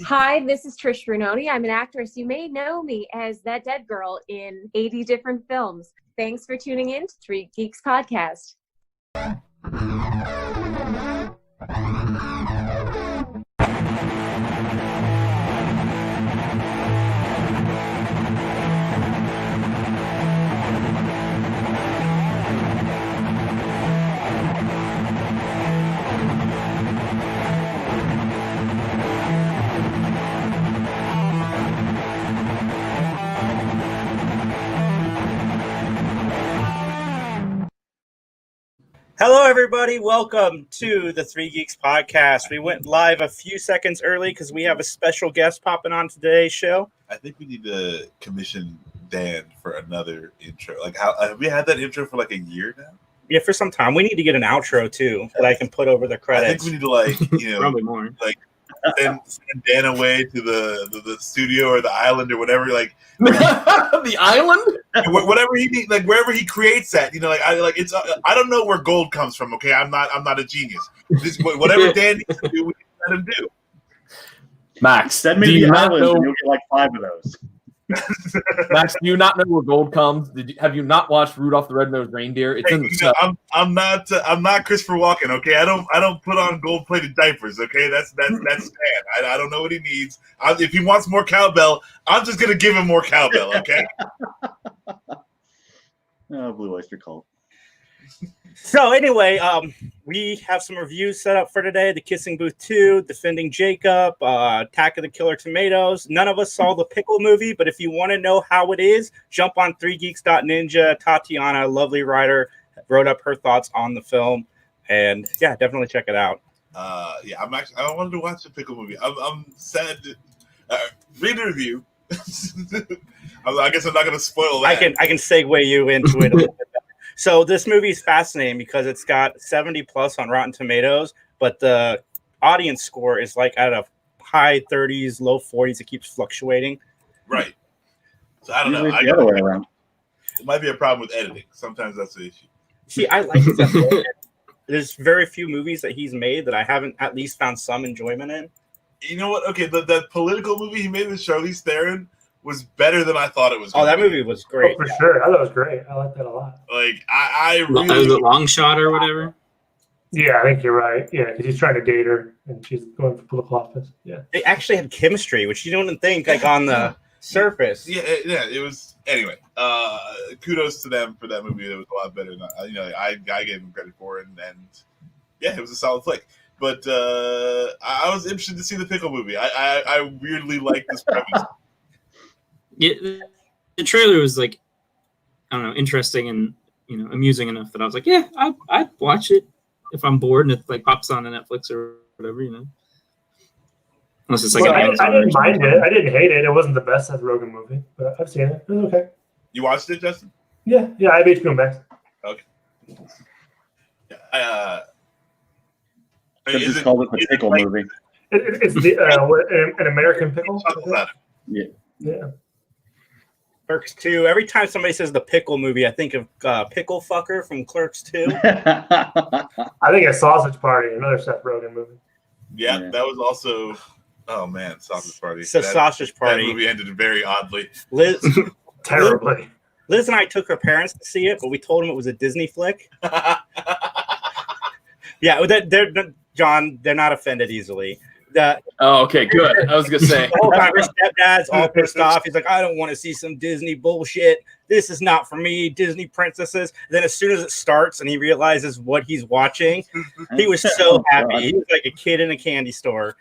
Hi, this is Trish Brunoni. I'm an actress. You may know me as that dead girl in 80 different films. Thanks for tuning in to Three Geeks Podcast. Hello, everybody. Welcome to the Three Geeks Podcast. We went live a few seconds early because we have a special guest popping on today's show. I think we need to commission Dan for another intro. Like, how have we had that intro for like a year now? Yeah, for some time. We need to get an outro too that I can put over the credits. I think we need to probably more. Send Dan away to the studio or the island or whatever. Like the island, whatever he needs, like wherever he creates that. I don't know where gold comes from. Okay, I'm not a genius. Whatever Dan needs to do, we let him do. Max, send me the island and you'll get like 5 of those. Max, do you not know where gold comes? Have you not watched Rudolph the Red-Nosed Reindeer? It's in the snow. I'm not Christopher Walken. Okay, I don't put on gold-plated diapers. Okay, that's Stan. I don't know what he needs. If he wants more cowbell, I'm just gonna give him more cowbell. Okay. Blue Oyster Cult. So anyway, we have some reviews set up for today. The Kissing Booth 2, Defending Jacob, Attack of the Killer Tomatoes. None of us saw the Pickle movie, but if you want to know how it is, jump on 3geeks.ninja. Tatiana, a lovely writer, wrote up her thoughts on the film. And yeah, definitely check it out. I wanted to watch the Pickle movie. I'm sad to read the review. I guess I'm not going to spoil that. I can segue you into it a little bit better. So this movie is fascinating because it's got 70 plus on Rotten Tomatoes, but the audience score is like at a high 30s, low 40s. It keeps fluctuating. Right. So I don't know. The other way around. It might be a problem with editing. Sometimes that's the issue. See, I like his episode. There's very few movies that he's made that I haven't at least found some enjoyment in. You know what? Okay, the political movie he made with Charlize Theron was better than I thought it was. That movie was great. Oh, for sure. I thought it was great. I like that a lot. Like, I really... Was it Long Shot or whatever? Yeah, I think you're right. Yeah, because he's trying to date her, and she's going for political office. Yeah. They actually had chemistry, which you don't think, like, on the surface. Yeah, it was... Anyway, kudos to them for that movie. It was a lot better than... I gave them credit for it, and yeah, it was a solid flick. But I was interested to see the Pickle movie. I weirdly like this premise. Yeah, the trailer was like, I don't know, interesting and amusing enough that I was like, yeah, I'd watch it if I'm bored and it like pops on Netflix or whatever, Unless it's like I didn't mind it. I didn't hate it. It wasn't the best Seth Rogen movie, but I've seen it. It was okay. You watched it, Justin? Yeah, I have HBO Max. Okay. They just called it the Pickle movie. It's an American Pickle. Yeah. Clerks 2. Every time somebody says the Pickle movie, I think of Pickle Fucker from Clerks 2. I think a Sausage Party, another Seth Rogen movie. Yeah, that was also... Oh, man, Sausage Party. So Sausage Party. That movie ended very oddly. Terribly. Liz and I took her parents to see it, but we told them it was a Disney flick. Yeah, John, they're not offended easily. Okay, good. I was gonna say. The whole time her stepdad's all pissed off. He's like, I don't want to see some Disney bullshit. This is not for me. Disney princesses. Then as soon as it starts and he realizes what he's watching, he was so happy. He was like a kid in a candy store.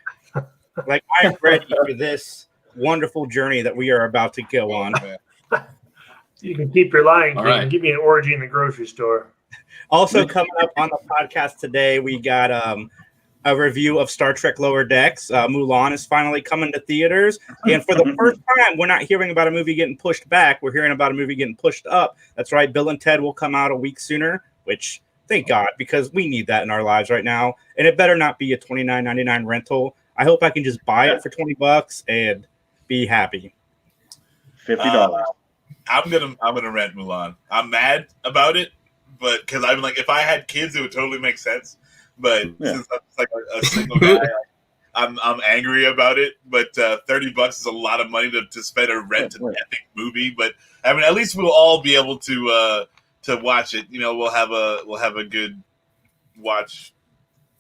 Like, I'm ready for this wonderful journey that we are about to go on. You can keep your lying, King. Right. And give me an orgy in the grocery store. Also coming up on the podcast today, we got a review of Star Trek Lower Decks. Mulan is finally coming to theaters. And for the first time, we're not hearing about a movie getting pushed back. We're hearing about a movie getting pushed up. That's right. Bill and Ted will come out a week sooner, which thank God, because we need that in our lives right now. And it better not be a $29.99 rental. I hope I can just buy it for $20 and be happy. $50. I'm gonna rent Mulan. I'm mad about it, but because I'm like, if I had kids, it would totally make sense. But since I'm just like a single guy, I'm angry about it, but $30 is a lot of money to spend or rent an epic movie. But I mean, at least we'll all be able to watch it. You know, we'll have a good watch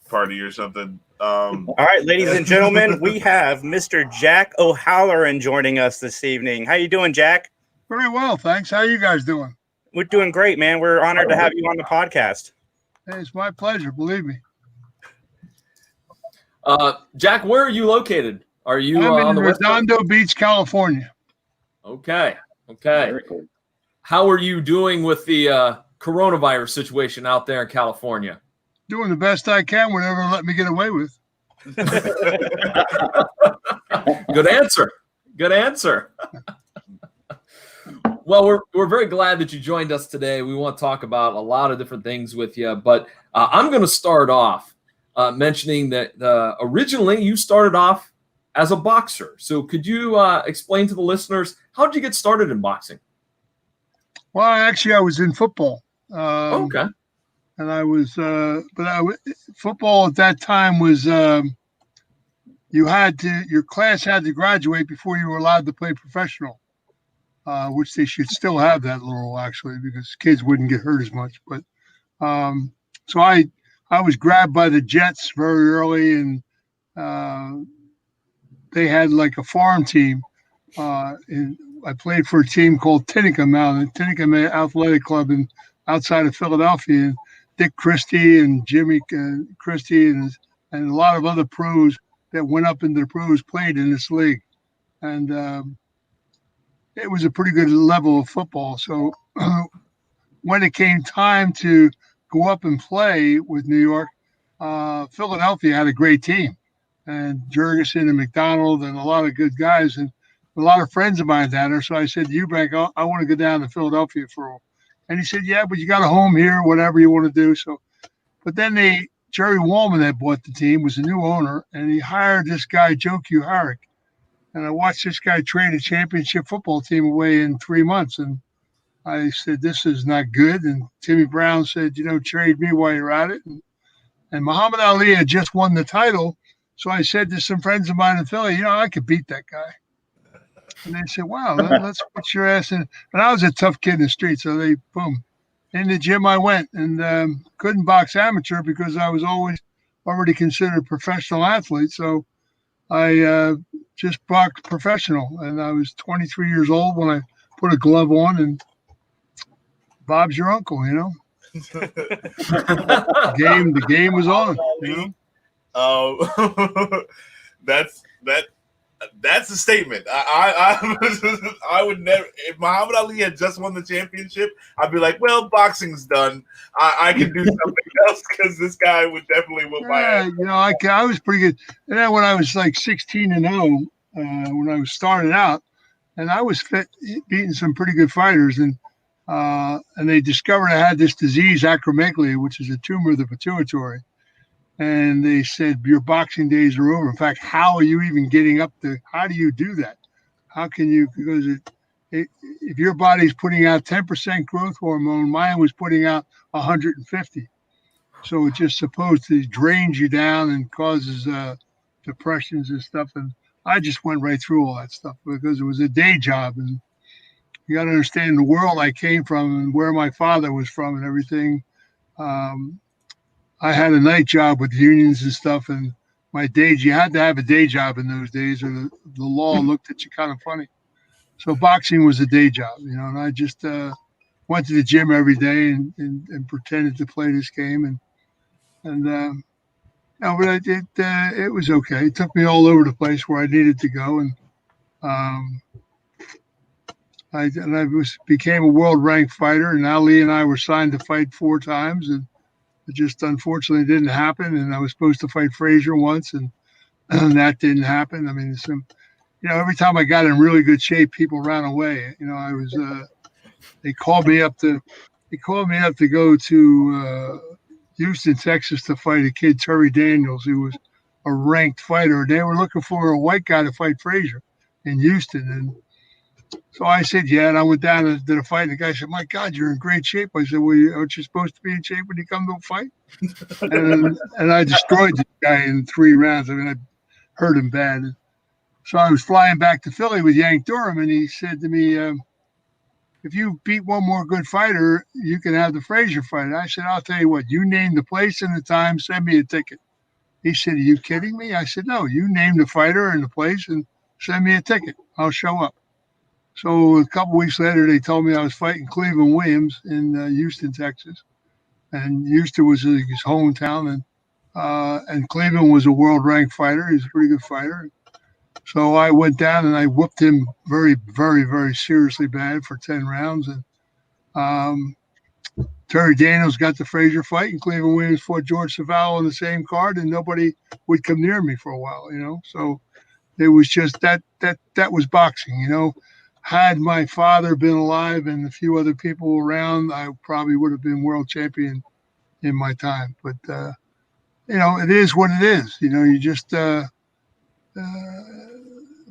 party or something. All right, ladies and gentlemen, we have Mr. Jack O'Halloran joining us this evening. How you doing, Jack? Very well, thanks. How are you guys doing? We're doing great, man. We're honored to have you on the podcast. Hey, it's my pleasure, believe me. Jack, where are you located? Are you I'm on in the West Coast? Redondo Beach, California. Okay. How are you doing with the coronavirus situation out there in California? Doing the best I can, whatever let me get away with. Good answer. Good answer. Well, we're very glad that you joined us today. We want to talk about a lot of different things with you, but I'm going to start off mentioning that originally you started off as a boxer. So could you explain to the listeners, how did you get started in boxing? Well, actually, I was in football. Okay. And I was, football at that time was your class had to graduate before you were allowed to play professional, which they should still have that rule actually, because kids wouldn't get hurt as much. But so I was grabbed by the Jets very early, and they had like a farm team. And I played for a team called Tinicum Athletic Club outside of Philadelphia. And Dick Christie and Jimmy Christie and a lot of other pros that went up into the pros played in this league. And it was a pretty good level of football. So when it came time to go up and play with New York, Philadelphia had a great team. And Jurgensen and McDonald and a lot of good guys. And a lot of friends of mine down there. So I said, Eubank, I want to go down to Philadelphia for a. And he said, yeah, but you got a home here, whatever you want to do. So, but then Jerry Wallman that bought the team was a new owner, and he hired this guy, Joe Kuharich. And I watched this guy train a championship football team away in 3 months. And I said, this is not good. And Timmy Brown said, trade me while you're at it. And Muhammad Ali had just won the title. So I said to some friends of mine in Philly, I could beat that guy. And they said, wow, let's put your ass in. And I was a tough kid in the street. So boom. In the gym I went, and couldn't box amateur because I was already considered a professional athlete. So I just boxed professional. And I was 23 years old when I put a glove on, and Bob's your uncle, The game was on, That's a statement. I would never. If Muhammad Ali had just won the championship, I'd be like, "Well, boxing's done. I can do something else because this guy would definitely whoop my ass." I was pretty good. And then when I was like 16-0, when I was starting out, and I was beating some pretty good fighters, and they discovered I had this disease, acromegaly, which is a tumor of the pituitary. And they said, your boxing days are over. In fact, how are you even getting up to, how do you do that? How can you, because if your body's putting out 10% growth hormone, mine was putting out 150. So it just supposedly drains you down and causes depressions and stuff. And I just went right through all that stuff because it was a day job. And you got to understand the world I came from and where my father was from and everything. I had a night job with unions and stuff, and you had to have a day job in those days, or the law looked at you kind of funny. So boxing was a day job, and I just went to the gym every day and pretended to play this game, but it was okay. It took me all over the place where I needed to go, and I became a world ranked fighter, and Ali and I were signed to fight 4 times, and it just unfortunately didn't happen. And I was supposed to fight Frazier once, and that didn't happen. I mean, every time I got in really good shape, people ran away. I was. They called me up to go to Houston, Texas, to fight a kid, Terry Daniels, who was a ranked fighter. They were looking for a white guy to fight Frazier in Houston, and so I said, yeah, and I went down and did a fight. And the guy said, my God, you're in great shape. I said, well, aren't you supposed to be in shape when you come to a fight? and I destroyed the guy in 3 rounds. I mean, hurt him bad. So I was flying back to Philly with Yank Durham, and he said to me, if you beat one more good fighter, you can have the Frazier fight. I said, I'll tell you what, you name the place and the time, send me a ticket. He said, are you kidding me? I said, no, you name the fighter and the place and send me a ticket. I'll show up. So a couple weeks later, they told me I was fighting Cleveland Williams in Houston, Texas. And Houston was his hometown. And Cleveland was a world-ranked fighter. He was a pretty good fighter. So I went down and I whooped him very, very, very seriously bad for 10 rounds. And Terry Daniels got the Frazier fight, and Cleveland Williams fought George Savallo on the same card, and nobody would come near me for a while, you know. So it was just that was boxing, you know. Had my father been alive and a few other people around, I probably would have been world champion in my time. But you know, it is what it is. You know, you just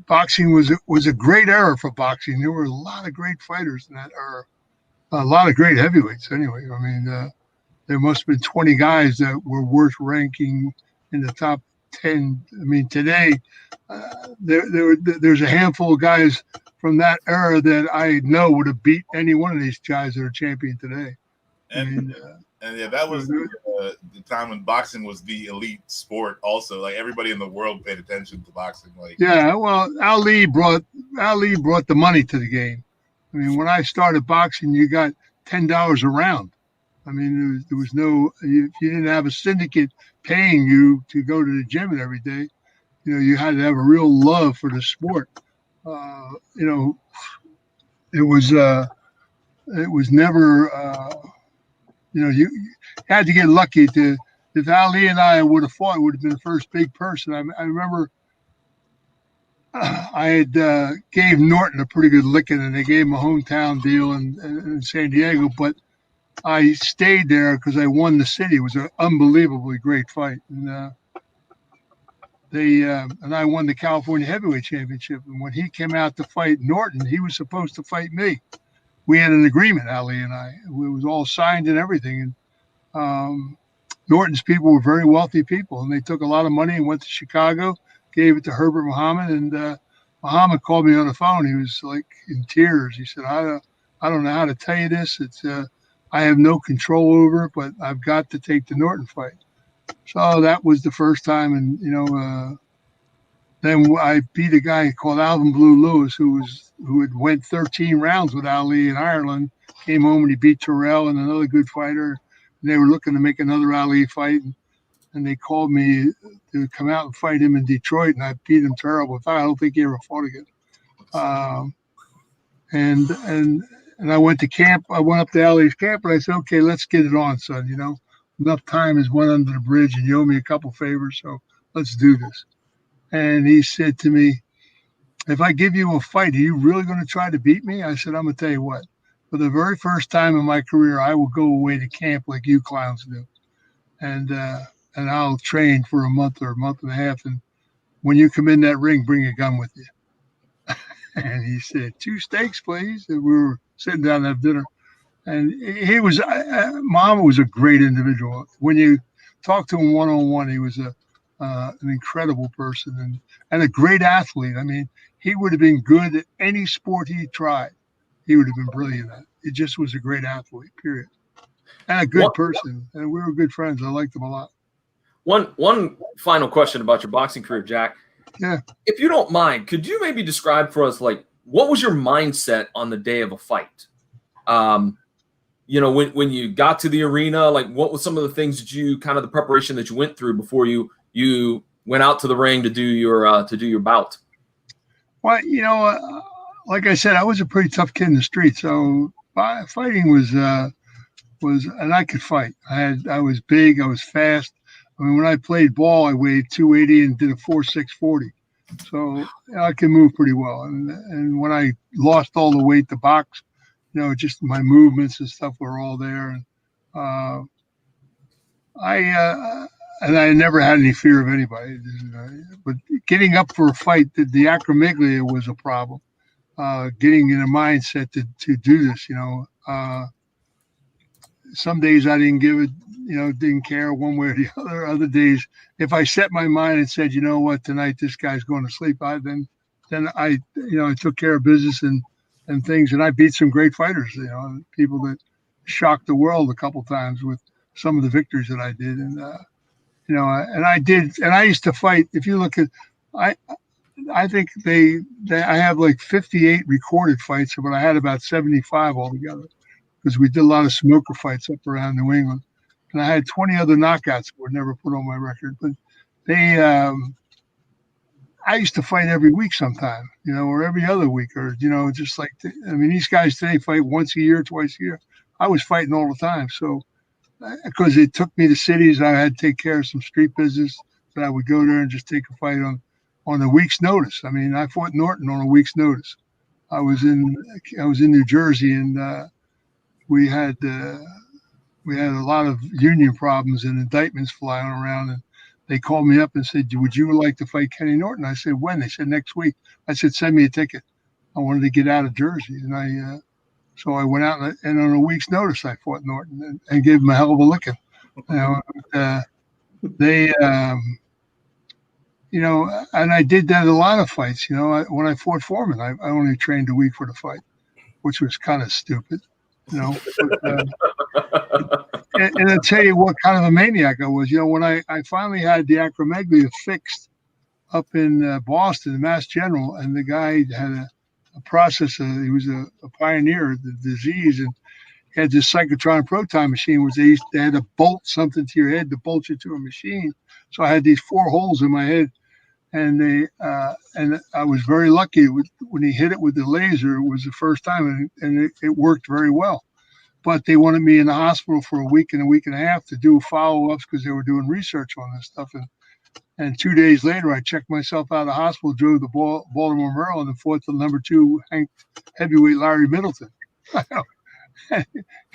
boxing was a great era for boxing. There were a lot of great fighters in that era. A lot of great heavyweights, anyway. I mean, there must have been 20 guys that were worth ranking in the top 10. I mean, today, there's a handful of guys from that era that I know would have beat any one of these guys that are champion today. And yeah, that was the time when boxing was the elite sport. Also, like everybody in the world paid attention to boxing. Like, yeah, well, Ali brought the money to the game. I mean, when I started boxing, you got $10 a round. I mean, there was no, if you didn't have a syndicate paying you to go to the gym every day, you know, you had to have a real love for the sport. You know, it was never, you know, you had to get lucky to, if Ali and I would have fought, it would have been the first big person. I remember I had gave Norton a pretty good licking, and they gave him a hometown deal in San Diego. But I stayed there because I won the city. It was an unbelievably great fight, and I won the California Heavyweight Championship. And when he came out to fight Norton, he was supposed to fight me. We had an agreement, Ali and I. It was all signed and everything. And Norton's people were very wealthy people, and they took a lot of money and went to Chicago. Gave it to Herbert Muhammad, and Muhammad called me on the phone. He was like in tears. He said, I don't know how to tell you this. It's I have no control over it, but I've got to take the Norton fight. So that was the first time. And, you know, then I beat a guy called Alvin Blue Lewis, who had went 13 rounds with Ali in Ireland, came home and he beat Terrell and another good fighter. And they were looking to make another Ali fight. And they called me to come out and fight him in Detroit, and I beat him terrible. I don't think he ever fought again. And I went to camp. I went up to Ali's camp, and I said, okay, let's get it on, son. You know, enough time has went under the bridge, and you owe me a couple favors, so let's do this. And he said to me, if I give you a fight, are you really going to try to beat me? I said, I'm going to tell you what. For the very first time in my career, I will go away to camp like you clowns do. And I'll train for a month or a month and a half. And when you come in that ring, bring a gun with you. And he said, 2 steaks, please. And we were sitting down to have dinner. And he was, Mama was a great individual. When you talk to him one-on-one, he was an incredible person and a great athlete. I mean, he would have been good at any sport he tried. He would have been brilliant at it. He just was a great athlete, period. And a good person. And we were good friends. I liked him a lot. One final question about your boxing career, Jack. Yeah. If you don't mind, could you maybe describe for us, like, what was your mindset on the day of a fight? You know, when you got to the arena, like, what was some of the things that you kind of the preparation that you went through before you went out to the ring to do your bout? Well, you know, like I said, I was a pretty tough kid in the street, so fighting was, and I could fight. I was big, I was fast. I mean, when I played ball, I weighed 280 and did a 4.6 40. So I can move pretty well. And when I lost all the weight to box, you know, just my movements and stuff were all there. And I never had any fear of anybody. But getting up for a fight, the acromegalia was a problem. Getting in a mindset to do this, you know. some days I didn't give it, didn't care one way or the other. Other days, if I set my mind and said, you know what, tonight this guy's going to sleep, then I took care of business and things, and I beat some great fighters, people that shocked the world a couple times with some of the victories that I did. And, and I used to fight. If you look at, I think I have like 58 recorded fights, but I had about 75 altogether because we did a lot of smoker fights up around New England. And I had 20 other knockouts that were never put on my record. But I used to fight every week sometime, or every other week, or, just like, these guys today fight once a year, twice a year. I was fighting all the time. So, because it took me to cities, I had to take care of some street business, that I would go there and just take a fight on a week's notice. I fought Norton on a week's notice. I was in New Jersey, and we had a lot of union problems and indictments flying around, and they called me up and said, would you like to fight Kenny Norton? I said, when? They said, next week. I said, send me a ticket. I wanted to get out of Jersey. And so I went out, and on a week's notice, I fought Norton and gave him a hell of a licking. And I did that a lot of fights. When I fought Foreman, I only trained a week for the fight, which was kind of stupid. But, and I'll tell you what kind of a maniac I was. When I finally had the acromegaly fixed up in Boston, Mass General, and the guy had a process. He was a pioneer of the disease, and he had this cyclotron proton machine, which they had to bolt something to your head to bolt you to a machine. So I had these 4 holes in my head, and and I was very lucky when he hit it with the laser. It was the first time, and it worked very well. But they wanted me in the hospital for a week and a half to do follow-ups because they were doing research on this stuff. And 2 days later, I checked myself out of the hospital, drove to Baltimore, Maryland, and fought the number 2 heavyweight Larry Middleton.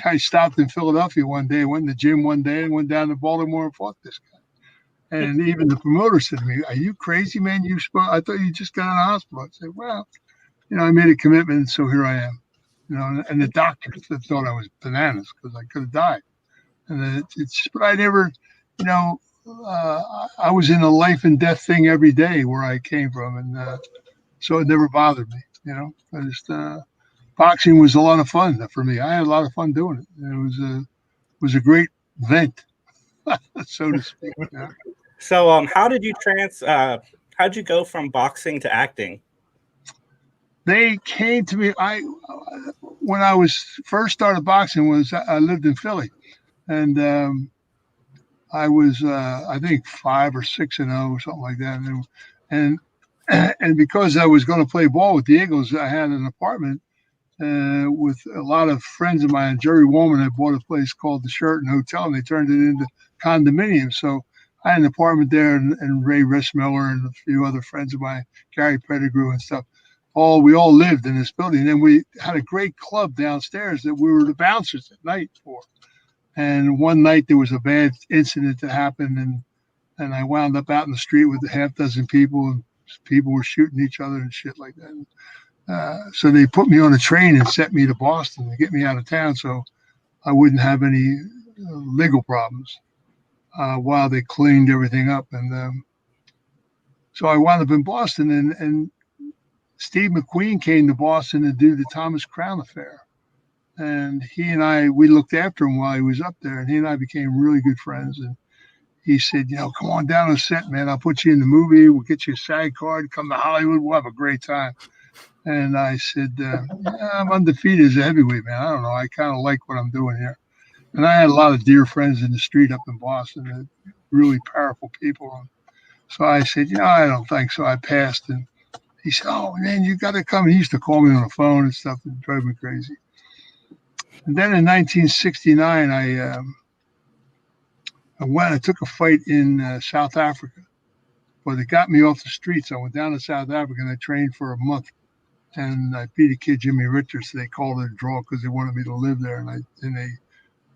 I stopped in Philadelphia one day, went in the gym one day, and went down to Baltimore and fought this guy. And even the promoter said to me, "Are you crazy, man? I thought you just got out of the hospital." I said, "Well, I made a commitment, so here I am." And the doctors thought I was bananas because I could have died. And but I never, I was in a life and death thing every day where I came from, and so it never bothered me. I just boxing was a lot of fun for me. I had a lot of fun doing it. It was a great vent, so to speak. So, how did you how'd you go from boxing to acting? They came to me. When I was first started boxing, I lived in Philly, and I was I think 5 or 6-0 or something like that, and because I was going to play ball with the Eagles, I had an apartment with a lot of friends of mine. Jerry Woolman had bought a place called the Sheraton Hotel, and they turned it into condominium. So I had an apartment there, and Ray Rissmiller and a few other friends of mine, Gary Pettigrew and stuff. We all lived in this building. And we had a great club downstairs that we were the bouncers at night for. And one night there was a bad incident that happened, and I wound up out in the street with a half dozen people, and people were shooting each other and shit like that. So they put me on a train and sent me to Boston to get me out of town so I wouldn't have any legal problems while they cleaned everything up. And so I wound up in Boston, and Steve McQueen came to Boston to do the Thomas Crown Affair. And he and we looked after him while he was up there, and he and I became really good friends. And he said, come on down to the set, man. I'll put you in the movie. We'll get you a SAG card. Come to Hollywood. We'll have a great time. And I said, I'm undefeated as a heavyweight, man. I don't know. I kind of like what I'm doing here. And I had a lot of dear friends in the street up in Boston, really powerful people. So I said, I don't think so. I passed. And he said, oh, man, you got to come. And he used to call me on the phone and stuff and drive me crazy. And then in 1969, I took a fight in South Africa. But it got me off the streets. I went down to South Africa, and I trained for a month. And I beat a kid, Jimmy Richards. They called it a draw because they wanted me to live there.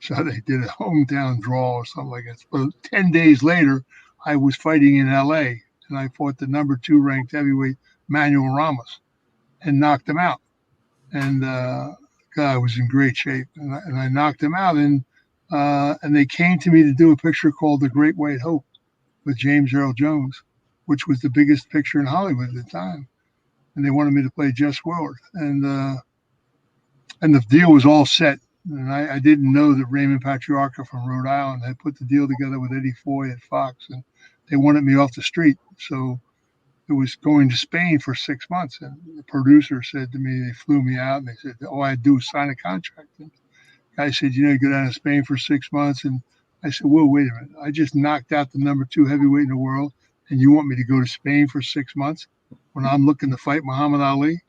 So they did a hometown draw or something like that. But 10 days later, I was fighting in L.A., and I fought the number 2 ranked heavyweight Manuel Ramos and knocked him out. And God, I was in great shape. And I knocked him out. And and they came to me to do a picture called The Great White Hope with James Earl Jones, which was the biggest picture in Hollywood at the time. And they wanted me to play Jess Willard. And the deal was all set. And I didn't know that Raymond Patriarca from Rhode Island had put the deal together with Eddie Foy at Fox, and they wanted me off the street. So it was going to Spain for 6 months. And the producer said to me, they flew me out, and they said, all I had to do was sign a contract. And the guy said, you go down to Spain for 6 months. And I said, well, wait a minute. I just knocked out the #2 heavyweight in the world, and you want me to go to Spain for 6 months when I'm looking to fight Muhammad Ali?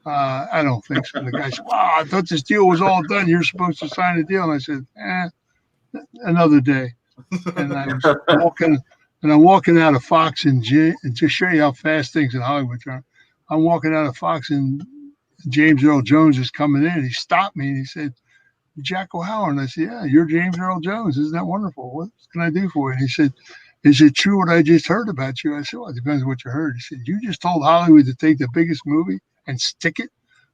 I don't think so. And the guy said, wow, I thought this deal was all done. You're supposed to sign a deal. And I said, another day. And I was walking out of Fox and to show you how fast things in Hollywood are. I'm walking out of Fox, and James Earl Jones is coming in. He stopped me and he said, Jack O'Halloran. And I said, yeah, you're James Earl Jones. Isn't that wonderful? What can I do for you? And he said, is it true what I just heard about you? I said, well, it depends on what you heard. He said, you just told Hollywood to take the biggest movie and stick it?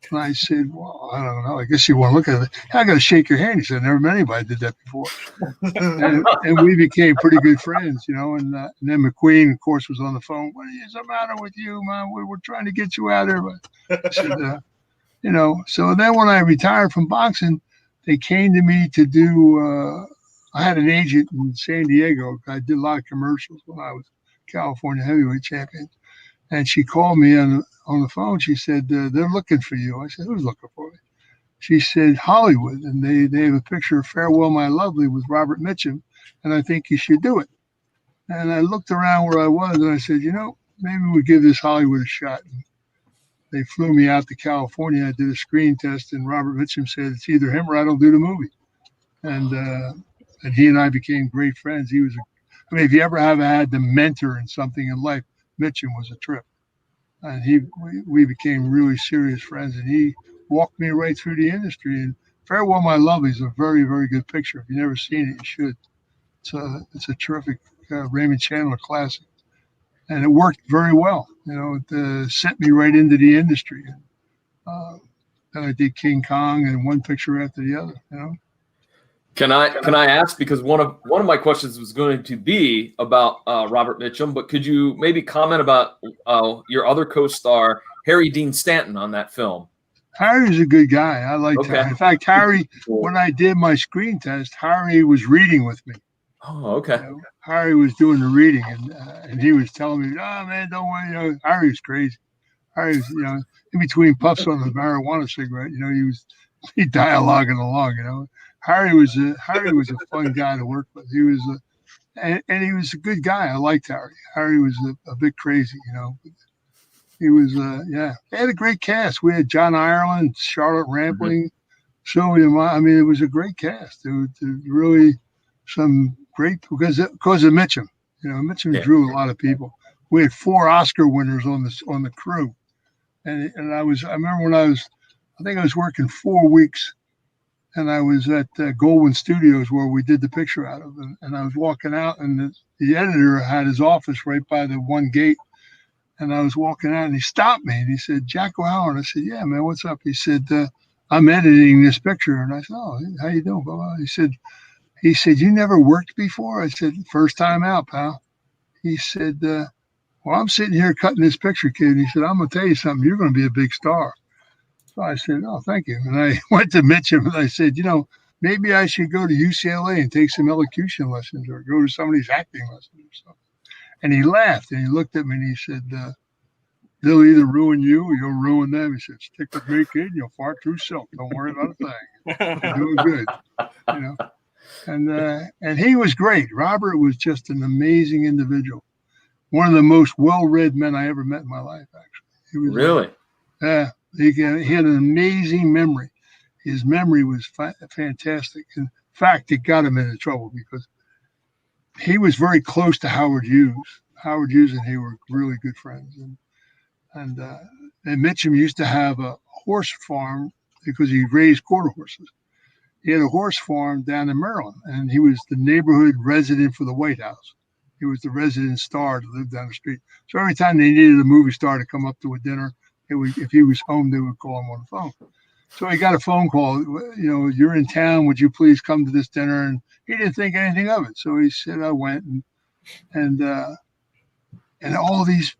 And I said, well, I don't know. I guess you want to look at it. I got to shake your hand. He said, never met anybody did that before. and we became pretty good friends, And then McQueen, of course, was on the phone. What is the matter with you, man? We're trying to get you out of there. But I said, So then when I retired from boxing, they came to me to do I had an agent in San Diego. I did a lot of commercials when I was California heavyweight champion. And she called me on the phone. She said, they're looking for you. I said, who's looking for me? She said, Hollywood. And they have a picture of Farewell, My Lovely with Robert Mitchum. And I think you should do it. And I looked around where I was and I said, maybe we'll give this Hollywood a shot. And they flew me out to California. I did a screen test, and Robert Mitchum said, it's either him or I don't do the movie. And he and I became great friends. He was, if you ever have had the mentor in something in life, Mitchum was a trip. And we became really serious friends, and he walked me right through the industry. And Farewell, My Lovely is a very, very good picture. If you've never seen it, you should. It's a terrific Raymond Chandler classic. And it worked very well. It sent me right into the industry. Then I did King Kong and one picture after the other, Can I ask, because one of my questions was going to be about Robert Mitchum, but could you maybe comment about your other co-star, Harry Dean Stanton, on that film? Harry's a good guy. I liked Harry. In fact, Harry, when I did my screen test, Harry was reading with me. Oh, okay. Harry was doing the reading, and he was telling me, "Oh man, don't worry." Harry was crazy. Harry was, in between puffs on the marijuana cigarette, he dialoguing along. Harry was a fun guy to work with. He was and he was a good guy. I liked Harry. Harry was a bit crazy, He was They had a great cast. We had John Ireland, Charlotte Rampling, Sylvia. It was a great cast. There was really some great because of Mitchum. Mitchum drew a lot of people. We had 4 Oscar winners on the crew, and I remember when I think I was working 4 weeks. And I was at Goldwyn Studios where we did the picture out of, and I was walking out, and the editor had his office right by the one gate, and I was walking out, and he stopped me, and he said, "Jack O'Halloran." I said, "Yeah, man, what's up?" He said, "I'm editing this picture," and I said, "Oh, how you doing, Bob?" He said, "You never worked before?" I said, "First time out, pal." He said, "Well, I'm sitting here cutting this picture, kid." And he said, "I'm gonna tell you something. You're gonna be a big star." So I said, "Oh, thank you." And I went to Mitchum and I said, maybe I should go to UCLA and take some elocution lessons or go to some of these acting lessons or something. And he laughed and he looked at me and he said, they'll either ruin you or you'll ruin them. He said, "Stick with me, kid. You'll fart through silk. Don't worry about a thing. You're doing good." And he was great. Robert was just an amazing individual. One of the most well-read men I ever met in my life, actually. He was really? Yeah. He had an amazing memory. His memory was fantastic. In fact, it got him into trouble because he was very close to Howard Hughes. Howard Hughes and he were really good friends. And Mitchum used to have a horse farm because he raised quarter horses. He had a horse farm down in Maryland, and he was the neighborhood resident for the White House. He was the resident star to live down the street. So every time they needed a movie star to come up to a dinner, if he was home, they would call him on the phone. So he got a phone call, you're in town. Would you please come to this dinner? And he didn't think anything of it. So he said, I went, and all these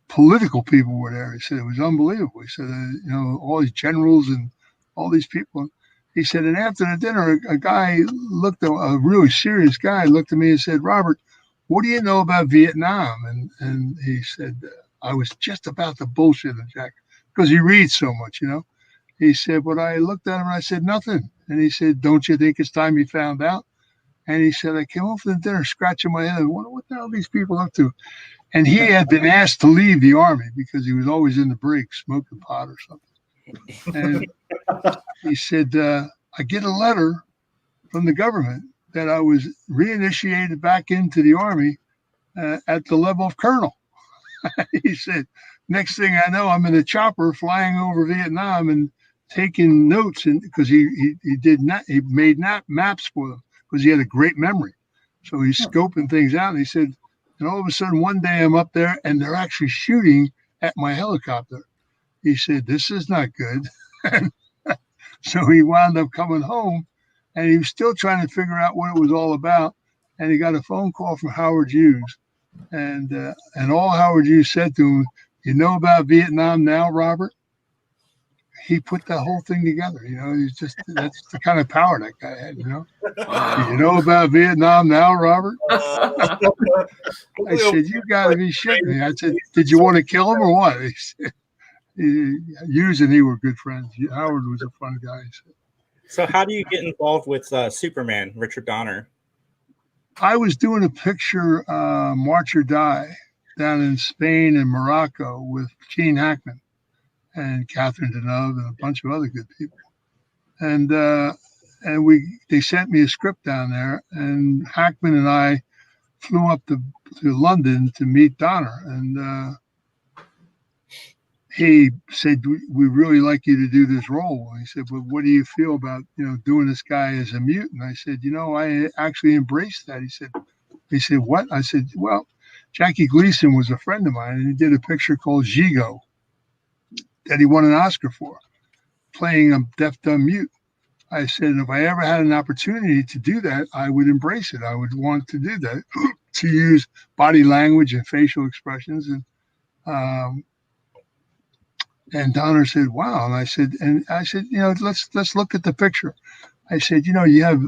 political people were there. He said it was unbelievable. He said, all these generals and all these people. He said, and after the dinner, a guy a really serious guy looked at me and said, Robert, what do you know about Vietnam? And he said, I was just about to bullshit him, Jack, because he reads so much, He said, but I looked at him and I said, nothing. And he said, don't you think it's time you found out? And he said, I came home from the dinner scratching my head. What the hell are these people up to? And he had been asked to leave the Army because he was always in the break smoking pot or something. And he said, I get a letter from the government that I was reinitiated back into the Army at the level of colonel. He said, next thing I know, I'm in a chopper flying over Vietnam and taking notes, and because he made maps for them because he had a great memory. So he's scoping things out. And he said, and all of a sudden one day I'm up there and they're actually shooting at my helicopter. He said, this is not good. So he wound up coming home and he was still trying to figure out what it was all about. And he got a phone call from Howard Hughes. And all Howard Hughes said to him, you know about Vietnam now, Robert? He put the whole thing together. That's the kind of power that guy had, Wow. You know about Vietnam now, Robert? I said, you got to be shitting me. I said, did you want to kill him or what? He said, Hughes and he were good friends. Howard was a fun guy. So how do you get involved with Superman, Richard Donner? I was doing a picture, March or Die, down in Spain and Morocco with Gene Hackman and Catherine Deneuve and a bunch of other good people. And they sent me a script down there, and Hackman and I flew up to London to meet Donner. And he said, we really like you to do this role. And he said, well, what do you feel about, doing this guy as a mutant? I said, I actually embraced that. He said, what? I said, well, Jackie Gleason was a friend of mine, and he did a picture called Gigo that he won an Oscar for, playing a deaf, dumb mute. I said, if I ever had an opportunity to do that, I would embrace it. I would want to do that, to use body language and facial expressions. And Donner said, wow. And I said, let's look at the picture. I said, you have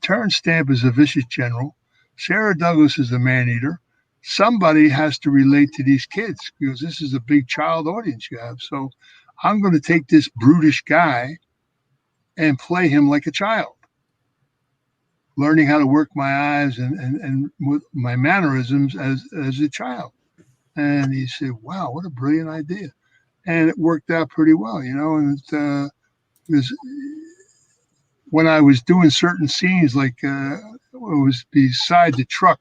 Terrence Stamp as a vicious general. Sarah Douglas is a man-eater. Somebody has to relate to these kids because this is a big child audience you have. So I'm going to take this brutish guy and play him like a child, learning how to work my eyes and my mannerisms as a child. And he said, wow, what a brilliant idea. And it worked out pretty well, and it was when I was doing certain scenes, like it was beside the truck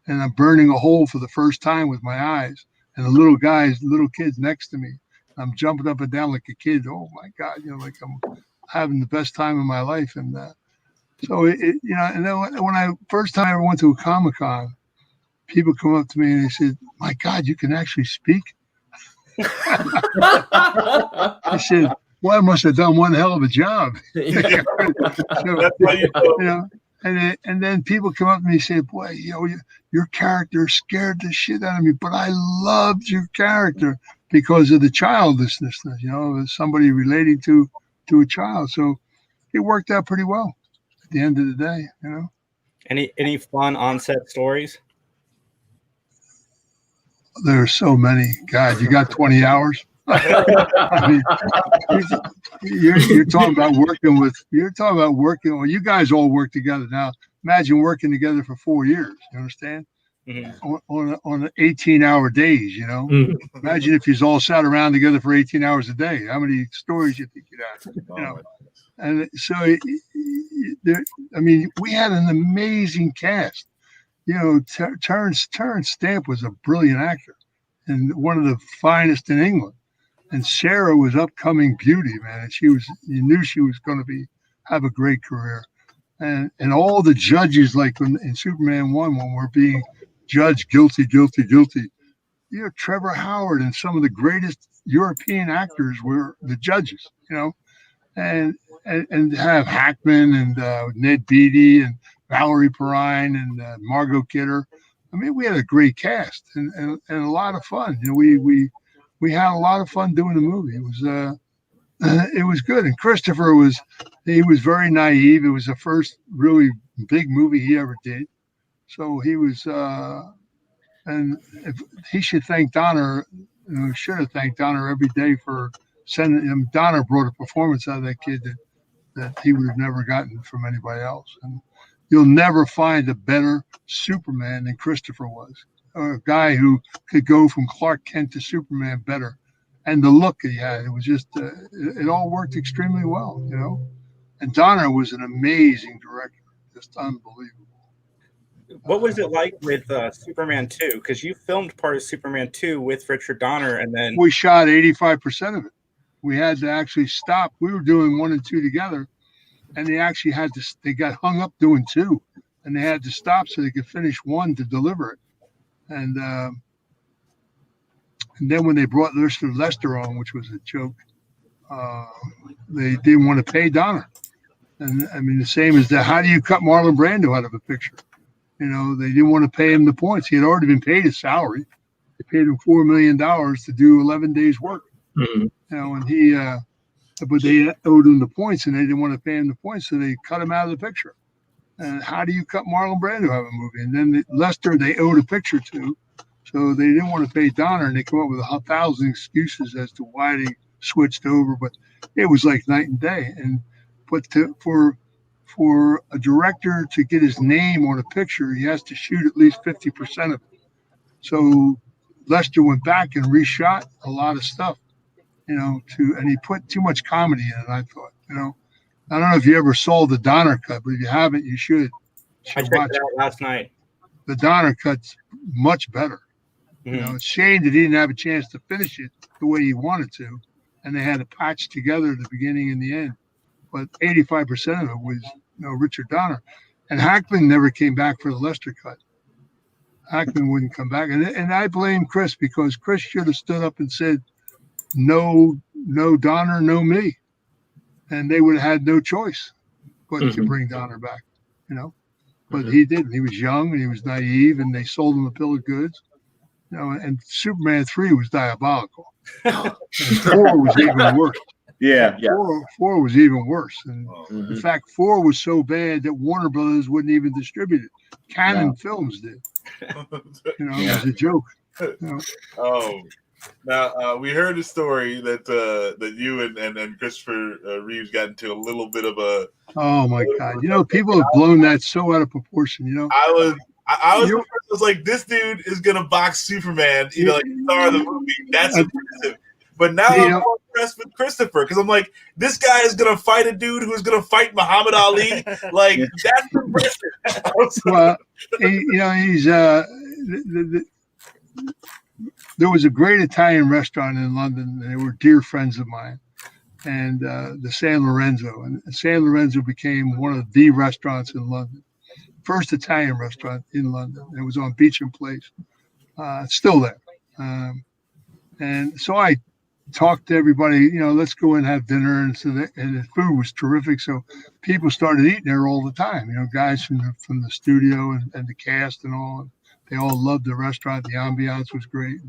and I'm burning a hole for the first time with my eyes, and the little kids next to me. I'm jumping up and down like a kid. Oh my God, like I'm having the best time of my life. And so and then when I first time I ever went to a Comic-Con, people come up to me and they said, my God, you can actually speak. I said, well, I must have done one hell of a job. And then people come up to me and say, boy, your character scared the shit out of me, but I loved your character because of the childishness, somebody relating to a child. So it worked out pretty well at the end of the day, Any fun on-set stories? There are so many. God, you got 20 hours. I mean, you're talking about working. Well, you guys all work together now. Imagine working together for 4 years. You understand? Mm-hmm. On 18-hour days. Imagine if you all sat around together for 18 hours a day. How many stories you think you'd have? And so, we had an amazing cast. Terrence Stamp was a brilliant actor and one of the finest in England. And Sarah was upcoming beauty, man. And you knew she was going to have a great career. And all the judges, like in Superman 1, when we're being judged guilty. Trevor Howard and some of the greatest European actors were the judges, and have Hackman and Ned Beatty and Valerie Perrine and Margot Kidder. I mean, we had a great cast and a lot of fun. You know, we had a lot of fun doing the movie. It was good. And Christopher was very naive. It was the first really big movie he ever did. So he was, and if he should thank Dahmer, should have thanked Dahmer every day for sending him. Dahmer brought a performance out of that kid that he would have never gotten from anybody else. And you'll never find a better Superman than Christopher was. A guy who could go from Clark Kent to Superman better. And the look he had, it was just, it all worked extremely well, you know. And Dahmer was an amazing director, just unbelievable. What was it like with Superman 2? Because you filmed part of Superman 2 with Richard Donner, and then we shot 85% of it. We had to actually stop. We were doing 1 and 2 together, and they actually had to. They got hung up doing 2, and they had to stop so they could finish 1 to deliver it. And then when they brought Lester on, which was a joke, they didn't want to pay Dahmer. And I mean, the same as that. How do you cut Marlon Brando out of a picture? You know, they didn't want to pay him the points. He had already been paid his salary. They paid him $4 million to do 11 days work. Mm-hmm. You know, and but they owed him the points, and they didn't want to pay him the points, so they cut him out of the picture. And how do you cut Marlon Brando out of a movie? And then Lester, they owed a picture to, so they didn't want to pay Dahmer, and they come up with 1,000 excuses as to why they switched over. But it was like night and day. For a director to get his name on a picture, he has to shoot at least 50% of it. So Lester went back and reshot a lot of stuff, you know, and he put too much comedy in it, I thought, you know. I don't know if you ever saw the Donner cut, but if you haven't, you should. I checked it out last night. The Donner cut's much better. Mm-hmm. You know, it's a shame that he didn't have a chance to finish it the way he wanted to, and they had to patch together the beginning and the end. But 85% of it was, you know, Richard Donner. And Hackman never came back for the Lester cut. Hackman wouldn't come back. And I blame Chris, because Chris should have stood up and said, no Donner, no me. And they would have had no choice but to bring Donner back, you know. But he didn't. He was young and he was naive, and they sold him a bill of goods. You know, and Superman 3 was diabolical. And 4 was even worse. Yeah. 4 was even worse. And in fact, 4 was so bad that Warner Brothers wouldn't even distribute it. Canon Films did. You know, it was a joke. You know? Oh, now we heard a story that you and Christopher Reeves got into a little bit of a. Oh my God! You know, people have blown that so out of proportion. You know, I was like, this dude is gonna box Superman. You know, like star of the movie. That's impressive. But now I'm more impressed with Christopher, because I'm like, this guy is gonna fight a dude who's gonna fight Muhammad Ali. Like, that's impressive. Well, you know, he's there was a great Italian restaurant in London, and they were dear friends of mine, and the San Lorenzo. And San Lorenzo became one of the restaurants in London, first Italian restaurant in London. It was on Beecham Place. It's still there. And so I talked to everybody, you know, let's go and have dinner. And the food was terrific. So people started eating there all the time, you know, guys from the studio and the cast and all. They all loved the restaurant. The ambiance was great.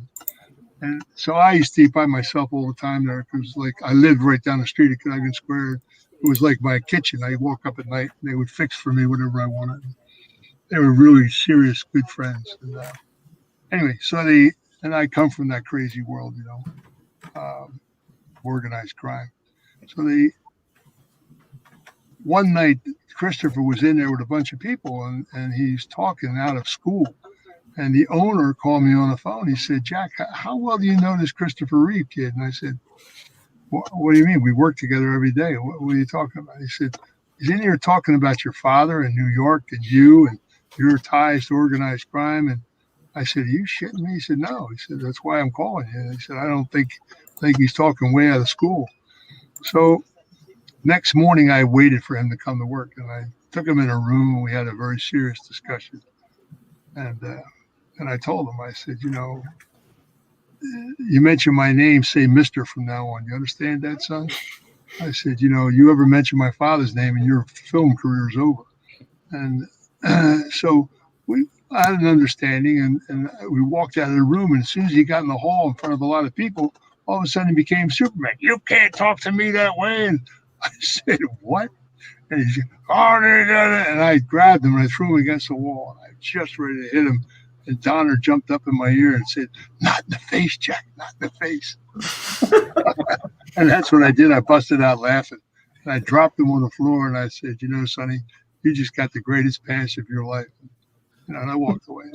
And so I used to eat by myself all the time there, because like I lived right down the street at Cadogan Square. It was like my kitchen. I woke up at night and they would fix for me whatever I wanted. They were really serious, good friends. And, anyway, and I come from that crazy world, you know, organized crime. So one night, Christopher was in there with a bunch of people, and he's talking out of school. And the owner called me on the phone. He said, Jack, how well do you know this Christopher Reeve kid? And I said, what do you mean? We work together every day. What are you talking about? He said, he's in here talking about your father in New York and you and your ties to organized crime. And I said, are you shitting me? He said, no. He said, that's why I'm calling you. He said, I don't think he's talking way out of school. So next morning, I waited for him to come to work, and I took him in a room, and we had a very serious discussion. And I told him, I said, you know, you mention my name, say Mr. from now on. You understand that, son? I said, you ever mention my father's name and your film career is over. And so I had an understanding, and we walked out of the room, and as soon as he got in the hall in front of a lot of people, all of a sudden he became Superman. You can't talk to me that way. And I said, what? And he said, oh, and I grabbed him and I threw him against the wall. And I was just ready to hit him. And Dahmer jumped up in my ear and said, not in the face, Jack, not in the face. And that's what I did. I busted out laughing. And I dropped him on the floor and I said, Sonny, you just got the greatest pass of your life. And I walked away.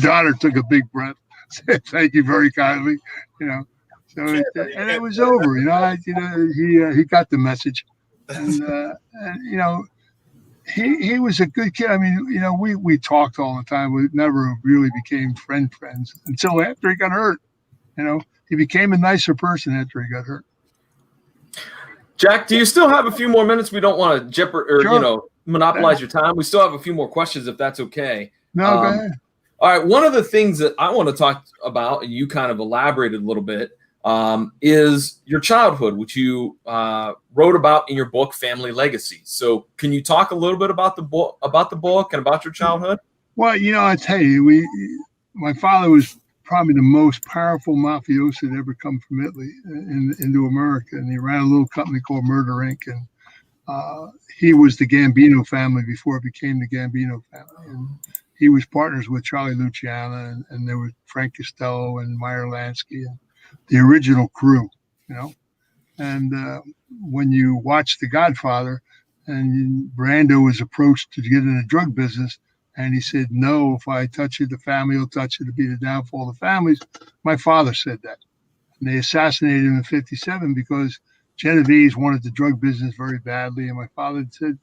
Dahmer took a big breath, said, thank you very kindly, So and it was over, he got the message. And he was a good kid. I mean, we talked all the time. We never really became friends until after he got hurt. He became a nicer person after he got hurt. Jack, do you still have a few more minutes? We don't want to Sure. monopolize your time. We still have a few more questions if that's okay. No, go ahead. All right. One of the things that I want to talk about, and you kind of elaborated a little bit, is your childhood, which you wrote about in your book, Family Legacy. So can you talk a little bit about the book and about your childhood? Well, I tell you, my father was probably the most powerful mafioso that ever come from Italy into America. And he ran a little company called Murder Inc. And he was the Gambino family before it became the Gambino family. And he was partners with Charlie Luciana, and there was Frank Costello and Meyer Lansky and the original crew, And when you watch The Godfather, and Brando was approached to get in the drug business, and he said, no, if I touch it, the family will touch it. It'll be the downfall of the families. My father said that. And they assassinated him in 1957 because Genovese wanted the drug business very badly. And my father said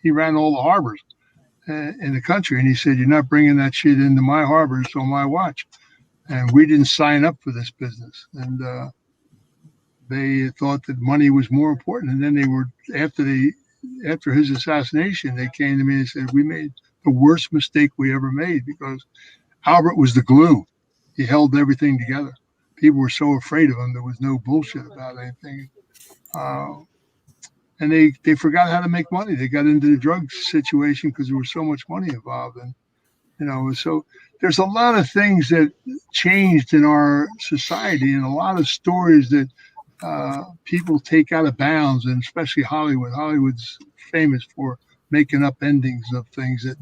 he ran all the harbors in the country. And he said, you're not bringing that shit into my harbors on my watch. And we didn't sign up for this business. And they thought that money was more important. And then they were, after his assassination, they came to me and said, we made the worst mistake we ever made, because Albert was the glue. He held everything together. People were so afraid of him. There was no bullshit about anything. And they forgot how to make money. They got into the drug situation because there was so much money involved. And, so there's a lot of things that changed in our society, and a lot of stories that people take out of bounds, and especially Hollywood. Hollywood's famous for making up endings of things that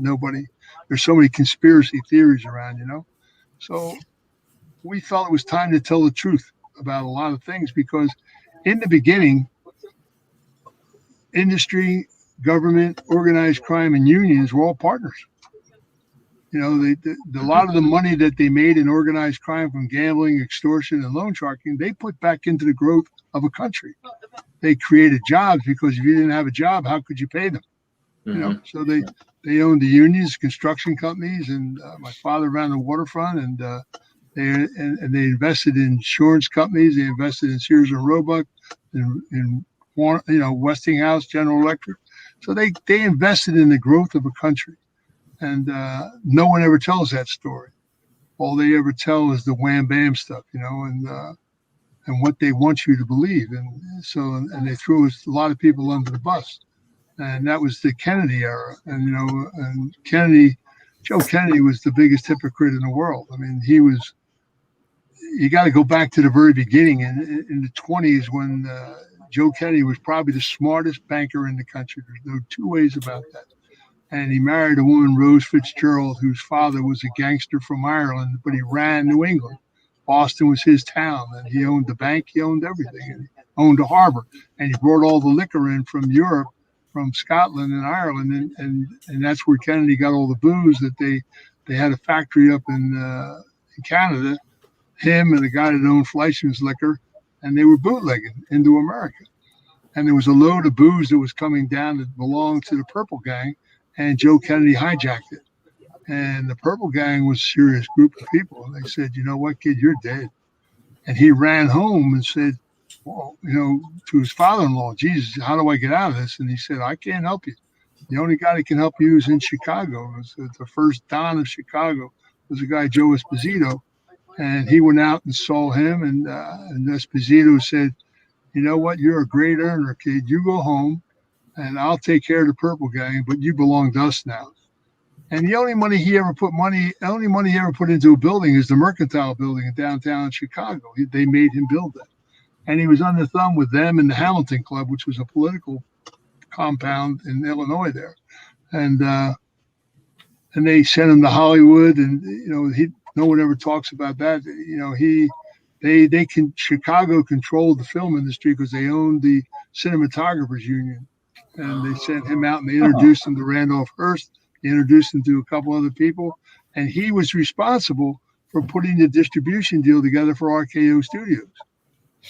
there's so many conspiracy theories around, So we felt it was time to tell the truth about a lot of things, because in the beginning, industry, government, organized crime, and unions were all partners. A lot of the money that they made in organized crime from gambling, extortion, and loan sharking, they put back into the growth of a country. They created jobs, because if you didn't have a job, how could you pay them? So they owned the unions, construction companies, and my father ran the waterfront, and they invested in insurance companies. They invested in Sears and Roebuck, in Westinghouse, General Electric. So they invested in the growth of a country, and no one ever tells that story. All they ever tell is the wham bam stuff, and what they want you to believe, and they threw a lot of people under the bus. And that was the Kennedy era. And, and Joe Kennedy was the biggest hypocrite in the world. I mean, you got to go back to the very beginning. In the 1920s, when Joe Kennedy was probably the smartest banker in the country. There's no two ways about that. And he married a woman, Rose Fitzgerald, whose father was a gangster from Ireland, but he ran New England. Boston was his town, and he owned the bank, he owned everything, and he owned a harbor. And he brought all the liquor in from Europe, from Scotland and Ireland, and that's where Kennedy got all the booze. That they had a factory up in Canada, him and the guy that owned Fleischmann's Liquor, and they were bootlegging into America. And there was a load of booze that was coming down that belonged to the Purple Gang, and Joe Kennedy hijacked it. And the Purple Gang was a serious group of people. And they said, you know what, kid, you're dead. And he ran home and said, well, to his father-in-law, Jesus, how do I get out of this? And he said, I can't help you. The only guy that can help you is in Chicago. It was the first Don of Chicago was a guy, Joe Esposito. And he went out and saw him. And Esposito said, you know what? You're a great earner, kid. You go home, and I'll take care of the Purple Gang, but you belong to us now. And the only money he ever put into a building is the Mercantile Building in downtown Chicago. They made him build that. And he was on the thumb with them and the Hamilton Club, which was a political compound in Illinois there. And they sent him to Hollywood, and no one ever talks about that. Chicago controlled the film industry because they owned the Cinematographers Union, and they sent him out and they introduced him to Randolph Hearst. They introduced him to a couple other people, and he was responsible for putting the distribution deal together for RKO Studios.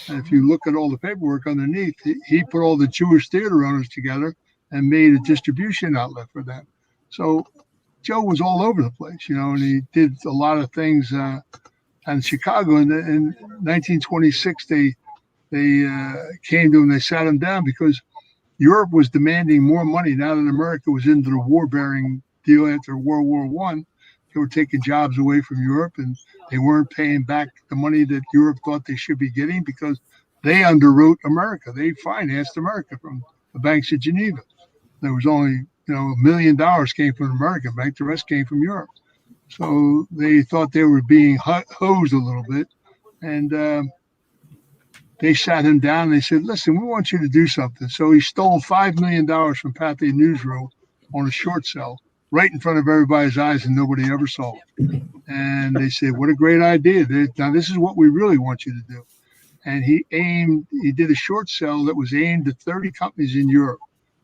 And if you look at all the paperwork underneath, he put all the Jewish theater owners together and made a distribution outlet for them. So Joe was all over the place, and he did a lot of things. In Chicago in 1926, they came to him, they sat him down because Europe was demanding more money now that America was into the war-bearing deal after World War I. They were taking jobs away from Europe, and they weren't paying back the money that Europe thought they should be getting because they underwrote America. They financed America from the banks of Geneva. There was only, $1 million came from the American bank. The rest came from Europe. So they thought they were being hosed a little bit. And they sat him down and they said, listen, we want you to do something. So he stole $5 million from Pathé Newsreel on a short sell right in front of everybody's eyes, and nobody ever saw it. And they said, what a great idea. Now, this is what we really want you to do. And he did a short sell that was aimed at 30 companies in Europe.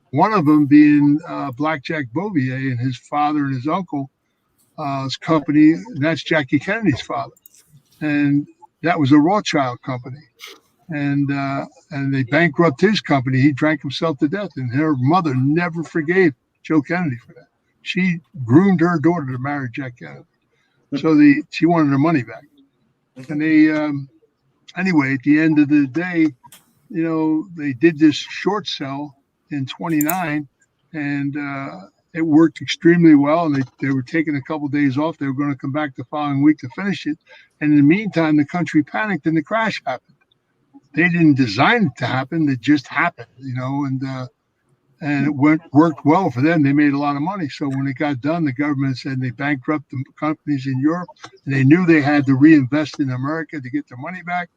One of them being Blackjack Bouvier and his father and his uncle, his company. And that's Jackie Kennedy's father. And that was a Rothschild company. And they bankrupted his company. He drank himself to death. And her mother never forgave Joe Kennedy for that. She groomed her daughter to marry Jack Kennedy. So she wanted her money back. And they, anyway, at the end of the day, they did this short sell in 29, and it worked extremely well. And they were taking a couple of days off. They were going to come back the following week to finish it. And in the meantime, the country panicked and the crash happened. They didn't design it to happen. It just happened, and it worked well for them. They made a lot of money. So when it got done, the government said they bankrupted the companies in Europe, and they knew they had to reinvest in America to get their money back.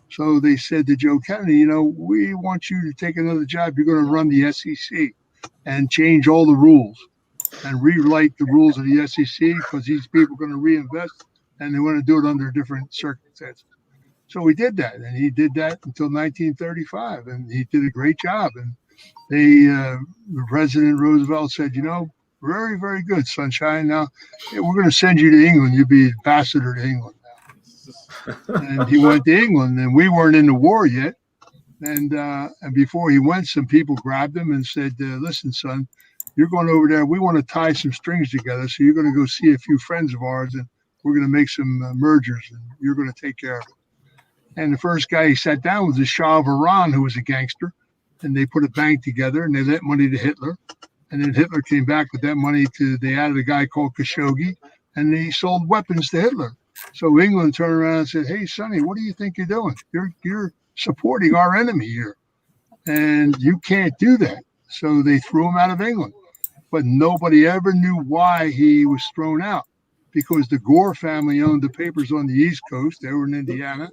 So they said to Joe Kennedy, we want you to take another job. You're going to run the SEC and change all the rules and rewrite the rules of the SEC because these people are going to reinvest and they want to do it under different circumstances. So we did that, and he did that until 1935, and he did a great job. And President Roosevelt said, very, very good, Sunshine. Now we're going to send you to England. You'll be ambassador to England now. And he went to England, and we weren't in the war yet. And before he went, some people grabbed him and said, listen, son, you're going over there. We want to tie some strings together. So you're going to go see a few friends of ours, and we're going to make some mergers, and you're going to take care of it. And the first guy he sat down was the Shah of Iran, who was a gangster. And they put a bank together, and they lent money to Hitler. And then Hitler came back with that money they added a guy called Khashoggi, and they sold weapons to Hitler. So England turned around and said, hey, Sonny, what do you think you're doing? You're supporting our enemy here, and you can't do that. So they threw him out of England. But nobody ever knew why he was thrown out, because the Gore family owned the papers on the East Coast. They were in Indiana.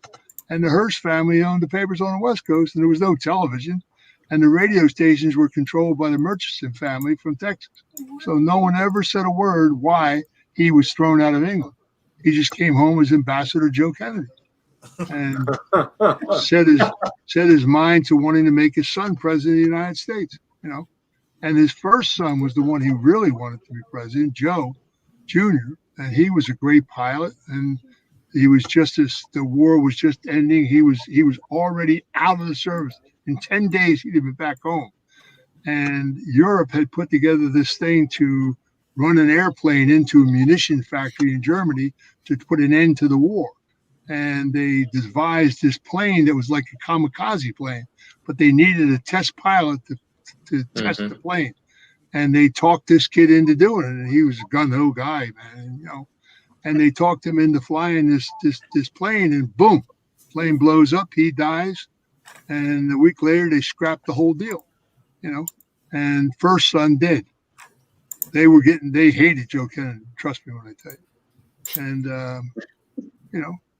And the Hearst family owned the papers on the West Coast, and there was no television. And the radio stations were controlled by the Murchison family from Texas. So no one ever said a word why he was thrown out of England. He just came home as Ambassador Joe Kennedy and set his mind to wanting to make his son president of the United States, And his first son was the one he really wanted to be president, Joe Jr., and he was a great pilot. And he was just as the war was just ending. He was already out of the service. In 10 days, he'd have been back home. And Europe had put together this thing to run an airplane into a munition factory in Germany to put an end to the war. And they devised this plane that was like a kamikaze plane, but they needed a test pilot to test the plane. And they talked this kid into doing it. And he was a gun-ho guy, man, And they talked him into flying this plane, and boom, plane blows up. He dies. And a week later, they scrapped the whole deal, and first son did. They hated Joe Kennedy. Trust me when I tell you. And,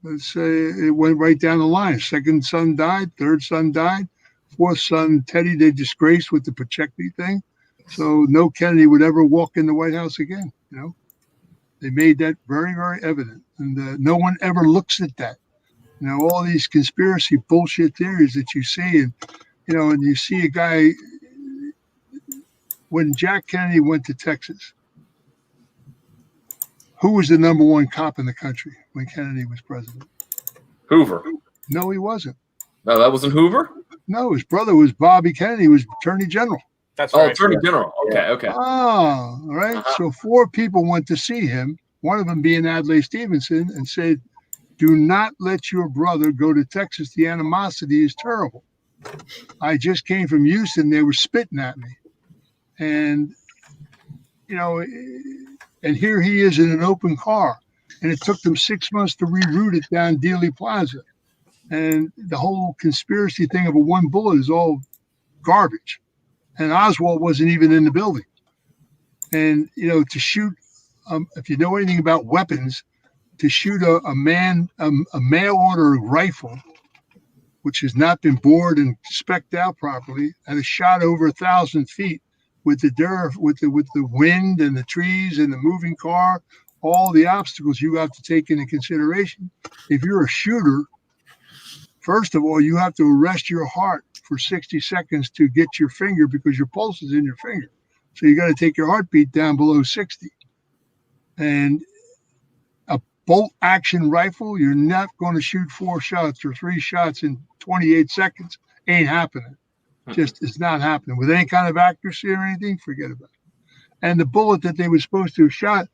let's say it went right down the line. Second son died. Third son died. Fourth son, Teddy, they disgraced with the Pacheco thing. So no Kennedy would ever walk in the White House again. They made that very, very evident. And no one ever looks at that. All these conspiracy bullshit theories that you see, and you see a guy. When Jack Kennedy went to Texas, who was the number one cop in the country when Kennedy was president? Hoover. No, he wasn't. No, that wasn't Hoover? No, his brother was Bobby Kennedy, who was Attorney General. That's right. Attorney General. Okay. Oh, all right. So 4 people went to see him, one of them being Adlai Stevenson, and said, do not let your brother go to Texas. The animosity is terrible. I just came from Houston. They were spitting at me. And, and here he is in an open car. And it took them 6 months to reroute it down Dealey Plaza. And the whole conspiracy thing of a one bullet is all garbage. And Oswald wasn't even in the building. And, to shoot, if you know anything about weapons, to shoot a mail order rifle, which has not been bored and spec'd out properly, at a shot over 1,000 feet with the wind and the trees and the moving car, all the obstacles you have to take into consideration. If you're a shooter, first of all, you have to arrest your heart for 60 seconds to get your finger, because your pulse is in your finger. So you got to take your heartbeat down below 60. And a bolt action rifle, you're not going to shoot 4 shots or 3 shots in 28 seconds. Ain't happening. Just, it's not happening. With any kind of accuracy or anything, forget about it. And the bullet that they were supposed to have shot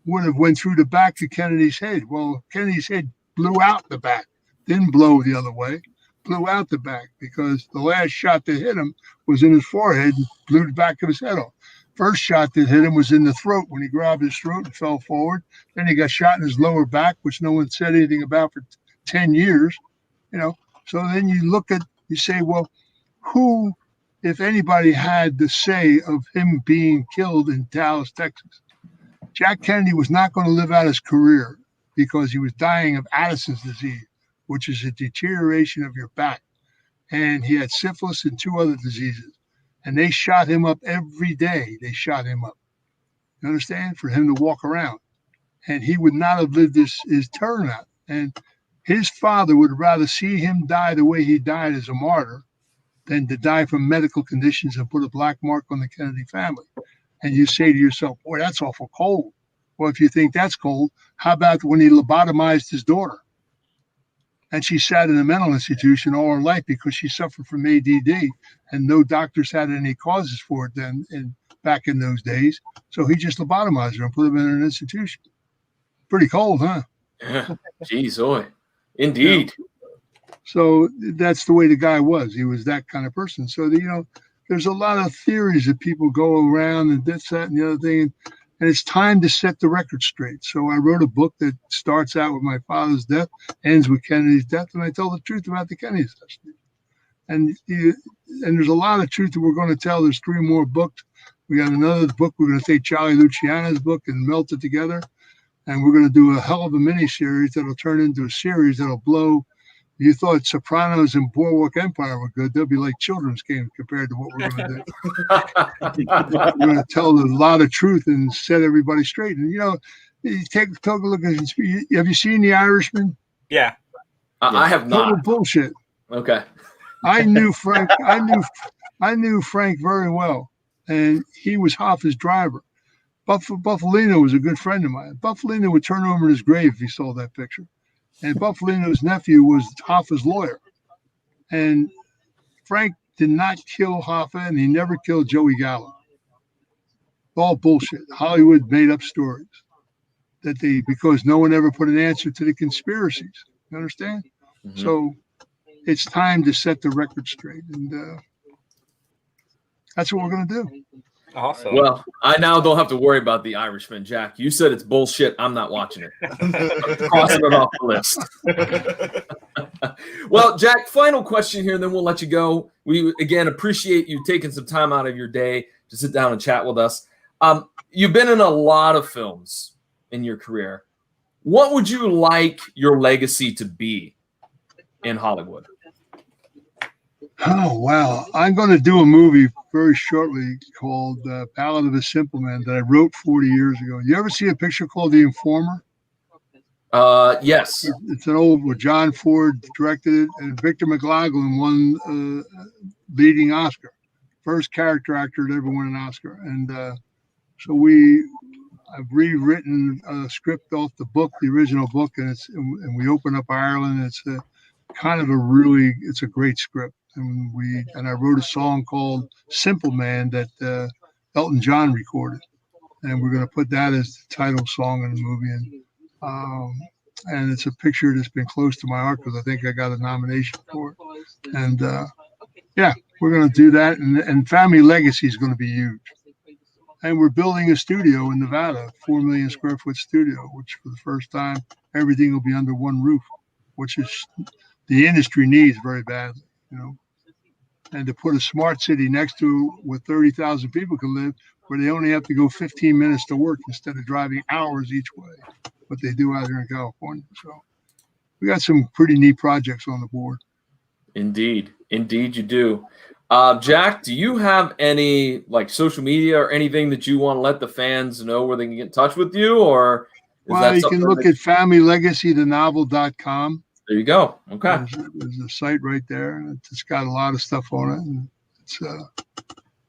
would have went through the back of Kennedy's head. Well, Kennedy's head blew out the back, didn't blow the other way, blew out the back, because the last shot that hit him was in his forehead and blew the back of his head off. First shot that hit him was in the throat when he grabbed his throat and fell forward. Then he got shot in his lower back, which no one said anything about for 10 years. So then you say, well, who, if anybody, had the say of him being killed in Dallas, Texas? Jack Kennedy was not going to live out his career because he was dying of Addison's disease, which is a deterioration of your back. And he had syphilis and 2 other diseases. And they shot him up every day. They shot him up. You understand? For him to walk around. And he would not have lived his turn out. And his father would rather see him die the way he died as a martyr than to die from medical conditions and put a black mark on the Kennedy family. And you say to yourself, boy, that's awful cold. Well, if you think that's cold, how about when he lobotomized his daughter? And she sat in a mental institution all her life because she suffered from ADD, and no doctors had any causes for it then back in those days. So he just lobotomized her and put her in an institution. Pretty cold, huh? Yeah. Geez, oi. Indeed. So that's the way the guy was. He was that kind of person. So, there's a lot of theories that people go around and this, that, and the other thing. And it's time to set the record straight. So I wrote a book that starts out with my father's death, ends with Kennedy's death, and I tell the truth about the Kennedy assassination. And there's a lot of truth that we're going to tell. There's 3 more books. We got another book. We're going to take Charlie Luciano's book and melt it together. And we're going to do a hell of a mini-series that'll turn into a series that'll blow. You thought Sopranos and Boardwalk Empire were good. They'll be like children's games compared to what we're going to do. We're going to tell a lot of truth and set everybody straight. And, you take a look at it. Have you seen The Irishman? Yeah. I have not. Total bullshit. Okay. I knew Frank. I knew Frank very well, and he was Hoffa's driver. Buffalino was a good friend of mine. Buffalino would turn over in his grave if he saw that picture. And Buffalino's nephew was Hoffa's lawyer. And Frank did not kill Hoffa, and he never killed Joey Gallo. All bullshit. Hollywood made up stories because no one ever put an answer to the conspiracies. You understand? Mm-hmm. So it's time to set the record straight. And that's what we're going to do. Awesome. Well, I now don't have to worry about The Irishman, Jack. You said it's bullshit. I'm not watching it. I'm crossing it off the list. Well, Jack, final question here, and then we'll let you go. We, again, appreciate you taking some time out of your day to sit down and chat with us. You've been in a lot of films in your career. What would you like your legacy to be in Hollywood? Oh, wow. I'm going to do a movie very shortly called Ballad of a Simple Man that I wrote 40 years ago. You ever see a picture called The Informer? Yes. It's an old where John Ford directed it, and Victor McLaglen won leading Oscar. First character actor to ever win an Oscar. And so I've rewritten a script off the book, the original book, and we open up Ireland. It's a kind of it's a great script. And I wrote a song called Simple Man that Elton John recorded, and we're going to put that as the title song in the movie. And it's a picture that's been close to my heart because I think I got a nomination for it. And yeah, we're going to do that. And family legacy is going to be huge. And we're building a studio in Nevada, 4 million square foot studio, which for the first time, everything will be under one roof, which is the industry needs very badly, you know. And to put a smart city next to where 30,000 people can live, where they only have to go 15 minutes to work instead of driving hours each way, what they do out here in California. So we got some pretty neat projects on the board. Indeed you do. Jack, do you have any like social media or anything that you want to let the fans know where they can get in touch with you? Or well, you can look at familylegacythenovel.com. There you go. Okay. There's a site right there. It's got a lot of stuff on it. And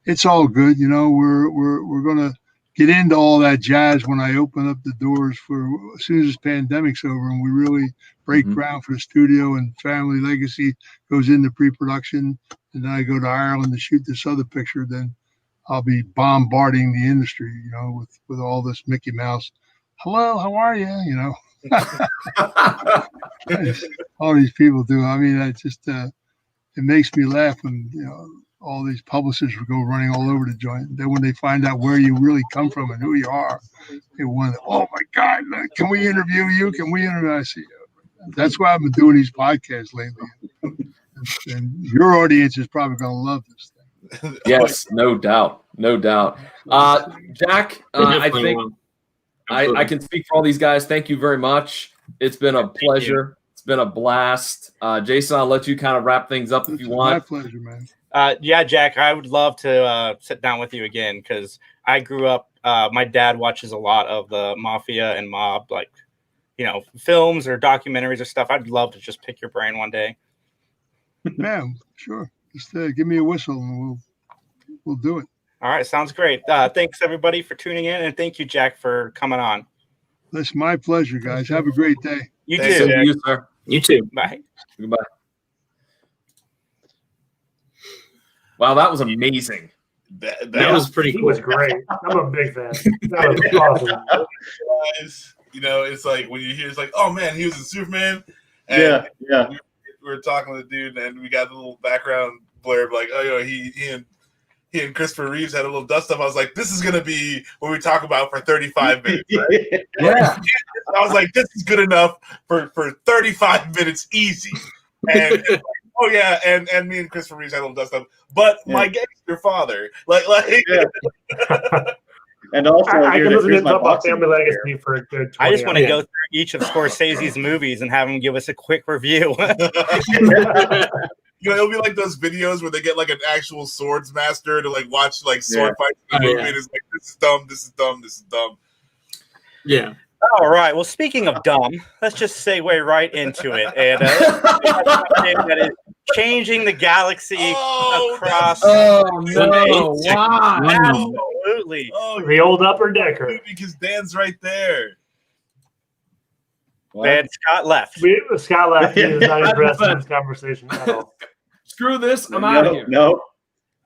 it's all good. You know, we're going to get into all that jazz when I open up the doors for as soon as this pandemic's over and we really break ground for the studio and Family Legacy goes into pre-production. And then I go to Ireland to shoot this other picture. Then I'll be bombarding the industry, you know, with all this Mickey Mouse. Hello, how are you? You know. All these people do. I mean, it makes me laugh when, you know, all these publishers will go running all over the joint. Then when they find out where you really come from and who you are, they wonder, oh my God, can we interview you? Can we interview? I see you. That's why I've been doing these podcasts lately. And your audience is probably going to love this thing. Yes, no doubt. Jack, I think I can speak for all these guys. Thank you very much. It's been a pleasure. It's been a blast. Jason, I'll let you kind of wrap things up if you want. My pleasure, man. Yeah, Jack, I would love to sit down with you again because I grew up. My dad watches a lot of the mafia and mob, like, you know, films or documentaries or stuff. I'd love to just pick your brain one day. Yeah, sure. Just give me a whistle and we'll do it. All right, sounds great. Thanks everybody for tuning in, and thank you, Jack, for coming on. That's my pleasure, guys. Have a great day. You Thanks, too. Jack. You, sir. You too. Bye. Goodbye. Wow, that was amazing. That was pretty He cool. was great. I'm a big fan. That was awesome. Guys, you know, it's like when you hear, it's like, oh man, he was in Superman. And Yeah. we were talking to the dude, and we got a little background blurb, like, oh, you know, he and Christopher Reeves had a little dust up. I was like, this is gonna be what we talk about for 35 minutes. Right? Yeah. I was like, this is good enough for 35 minutes easy. And oh yeah, and me and Christopher Reeves had a little dust up. But my gangster father, like And also, I can listen here's to my talk about boxing Family career. Legacy for a good 20 I just want to hours. go through each of Scorsese's movies and have him give us a quick review. you know, it'll be like those videos where they get like an actual swords master to like watch like sword fights in the movie, and it's like, this is dumb, this is dumb, this is dumb. Yeah. All right. Well, speaking of dumb, let's just segue right into it. And that is changing the galaxy across. Oh no! Wow. Absolutely. Oh, The old Upper Decker. because Dan's right there. What? And Scott left. Scott left. He was not interested in this conversation at all. Screw this! I'm out of here. No.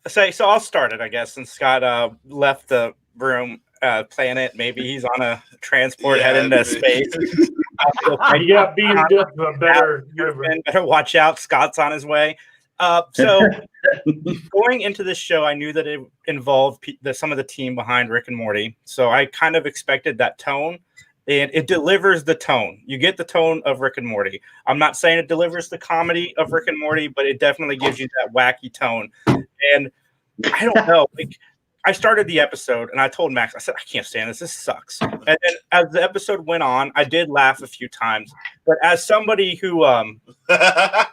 So I'll start it, I guess, since Scott left the room. Planet. Maybe he's on a transport heading to space. He got beamed up to a better universe. Better watch out. Scott's on his way. So going into this show, I knew that it involved some of the team behind Rick and Morty. So I kind of expected that tone, and it delivers the tone. You get the tone of Rick and Morty. I'm not saying it delivers the comedy of Rick and Morty, but it definitely gives you that wacky tone. And I don't know, like I started the episode and I told Max, I said, I can't stand this. This sucks. And then as the episode went on, I did laugh a few times. But as somebody who I'm not,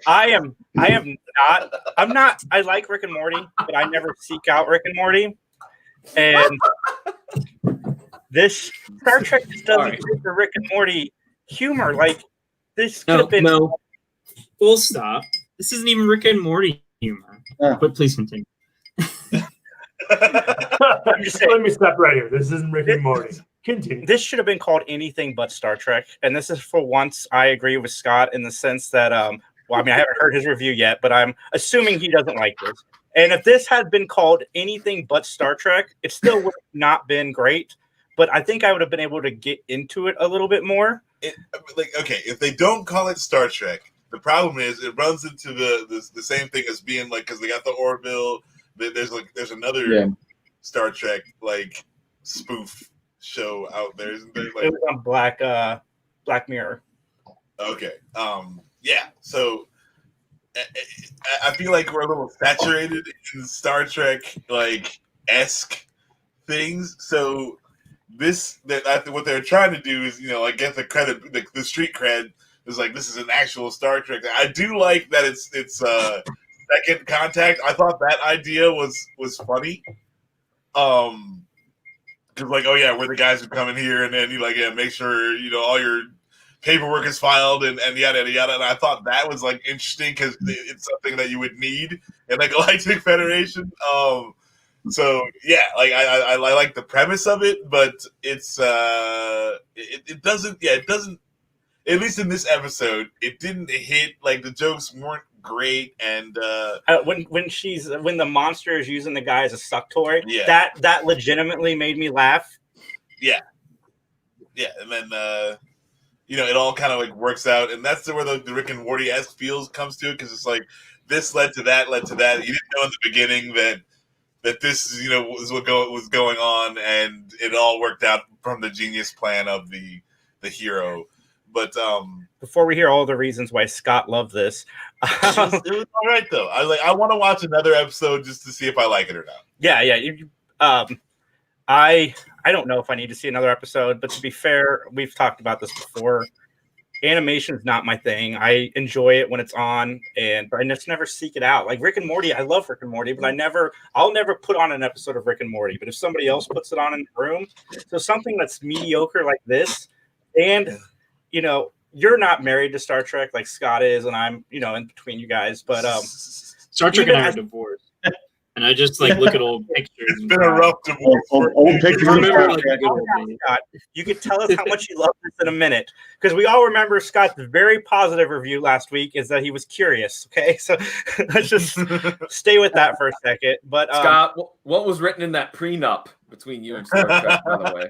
I like Rick and Morty, but I never seek out Rick and Morty. And this Star Trek just doesn't get the Rick and Morty humor. Like, this could have been. No, full stop. This isn't even Rick and Morty humor. But please continue. I'm just saying, Let me stop right here. This isn't Rick and Morty. Continue. This should have been called anything but Star Trek. And this is for once I agree with Scott in the sense that, well, I mean, I haven't heard his review yet, but I'm assuming he doesn't like this. And if this had been called anything but Star Trek, it still would have not been great. But I think I would have been able to get into it a little bit more. Okay, if they don't call it Star Trek, the problem is it runs into the same thing as being like, because they got the Orville. There's another Star Trek like spoof show out there, isn't there? Like, it was on Black Mirror. Okay. Yeah. So I feel like we're a little saturated in Star Trek like esque things. So what they're trying to do is, like get the credit, the street cred is like, this is an actual Star Trek. I do like that it's Second Contact. I thought that idea was funny. Because like, oh yeah, we're the guys who come in here and then you make sure all your paperwork is filed and yada yada yada. And I thought that was like interesting because it's something that you would need in like Galactic Federation. So yeah, like I like the premise of it, but it's it doesn't. At least in this episode, it didn't hit. Like the jokes weren't great, and when the monster is using the guy as a suck toy, that legitimately made me laugh. Yeah, and then it all kind of like works out, and that's where the Rick and Morty-esque feels comes to it, because it's like this led to that. You didn't know in the beginning that this was what was going on, and it all worked out from the genius plan of the hero. But before we hear all the reasons why Scott loved this, it was all right though. I want to watch another episode just to see if I like it or not. Yeah. I don't know if I need to see another episode, but to be fair, we've talked about this before. Animation is not my thing. I enjoy it when it's on, but I just never seek it out. Like Rick and Morty, I love Rick and Morty, but I'll never put on an episode of Rick and Morty. But if somebody else puts it on in the room, so something that's mediocre like this, and you're not married to Star Trek like Scott is, and I'm, in between you guys. But Star Trek and I are divorced, and I just look at old pictures. It's been a rough divorce. Old pictures. Scott, you could tell us how much you love this in a minute, because we all remember Scott's very positive review last week is that he was curious. Okay, so let's just stay with that for a second. But Scott, what was written in that prenup between you and Star Trek, by the way?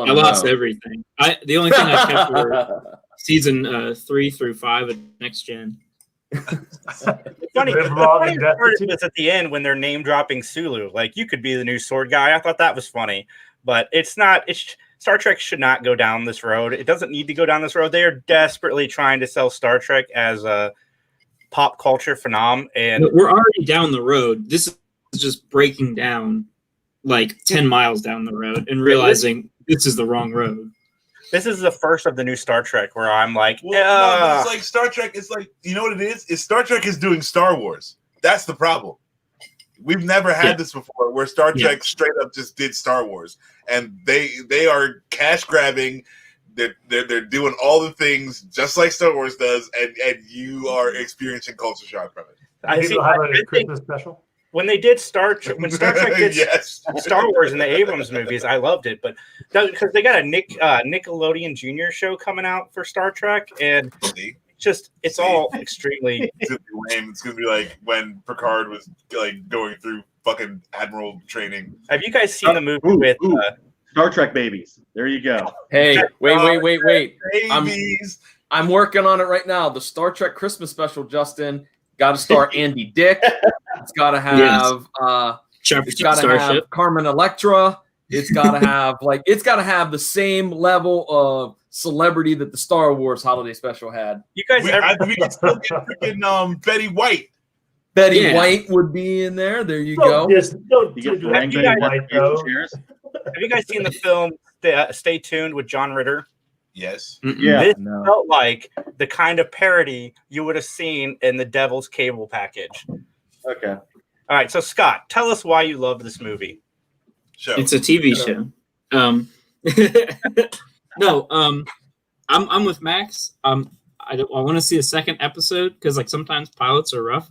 I lost everything. The only thing I kept were season 3 through 5 of Next Gen. Funny part is at the end when they're name dropping Sulu. Like, you could be the new sword guy. I thought that was funny, but it's not. Star Trek should not go down this road. It doesn't need to go down this road. They are desperately trying to sell Star Trek as a pop culture phenomenon, and we're already down the road. This is just breaking down like 10 miles down the road and realizing this is the wrong road. This is the first of the new Star Trek where I'm like, no, it's like Star Trek. It's like, you know what it is? Star Trek is doing Star Wars. That's the problem. We've never had this before, where Star Trek straight up just did Star Wars, and they are cash grabbing. They're doing all the things just like Star Wars does, and you are experiencing culture shock from it. I think Christmas special. When they did Star Trek did Star Wars in the Abrams movies, I loved it. But because they got a Nickelodeon Junior show coming out for Star Trek, and it's all extremely. It's gonna be lame. It's gonna be like when Picard was like going through fucking Admiral training. Have you guys seen the movie with Star Trek babies? There you go. Hey, wait. Babies. I'm working on it right now. The Star Trek Christmas special, Justin, Got to star Andy Dick. It's got to have it's got to have Carmen Electra. It's got to have the same level of celebrity that the Star Wars holiday special had. You guys, we can still get freaking Betty White. Betty White would be in there. There you go. Don't You get do Ferengi Betty White, though. cheers. have you guys seen the film Stay Tuned with John Ritter? Yes. Yeah. This felt like the kind of parody you would have seen in the Devil's Cable package. Okay. All right, so Scott, tell us why you love this movie. It's a TV show. No, I'm with Max. I want to see a second episode because like sometimes pilots are rough,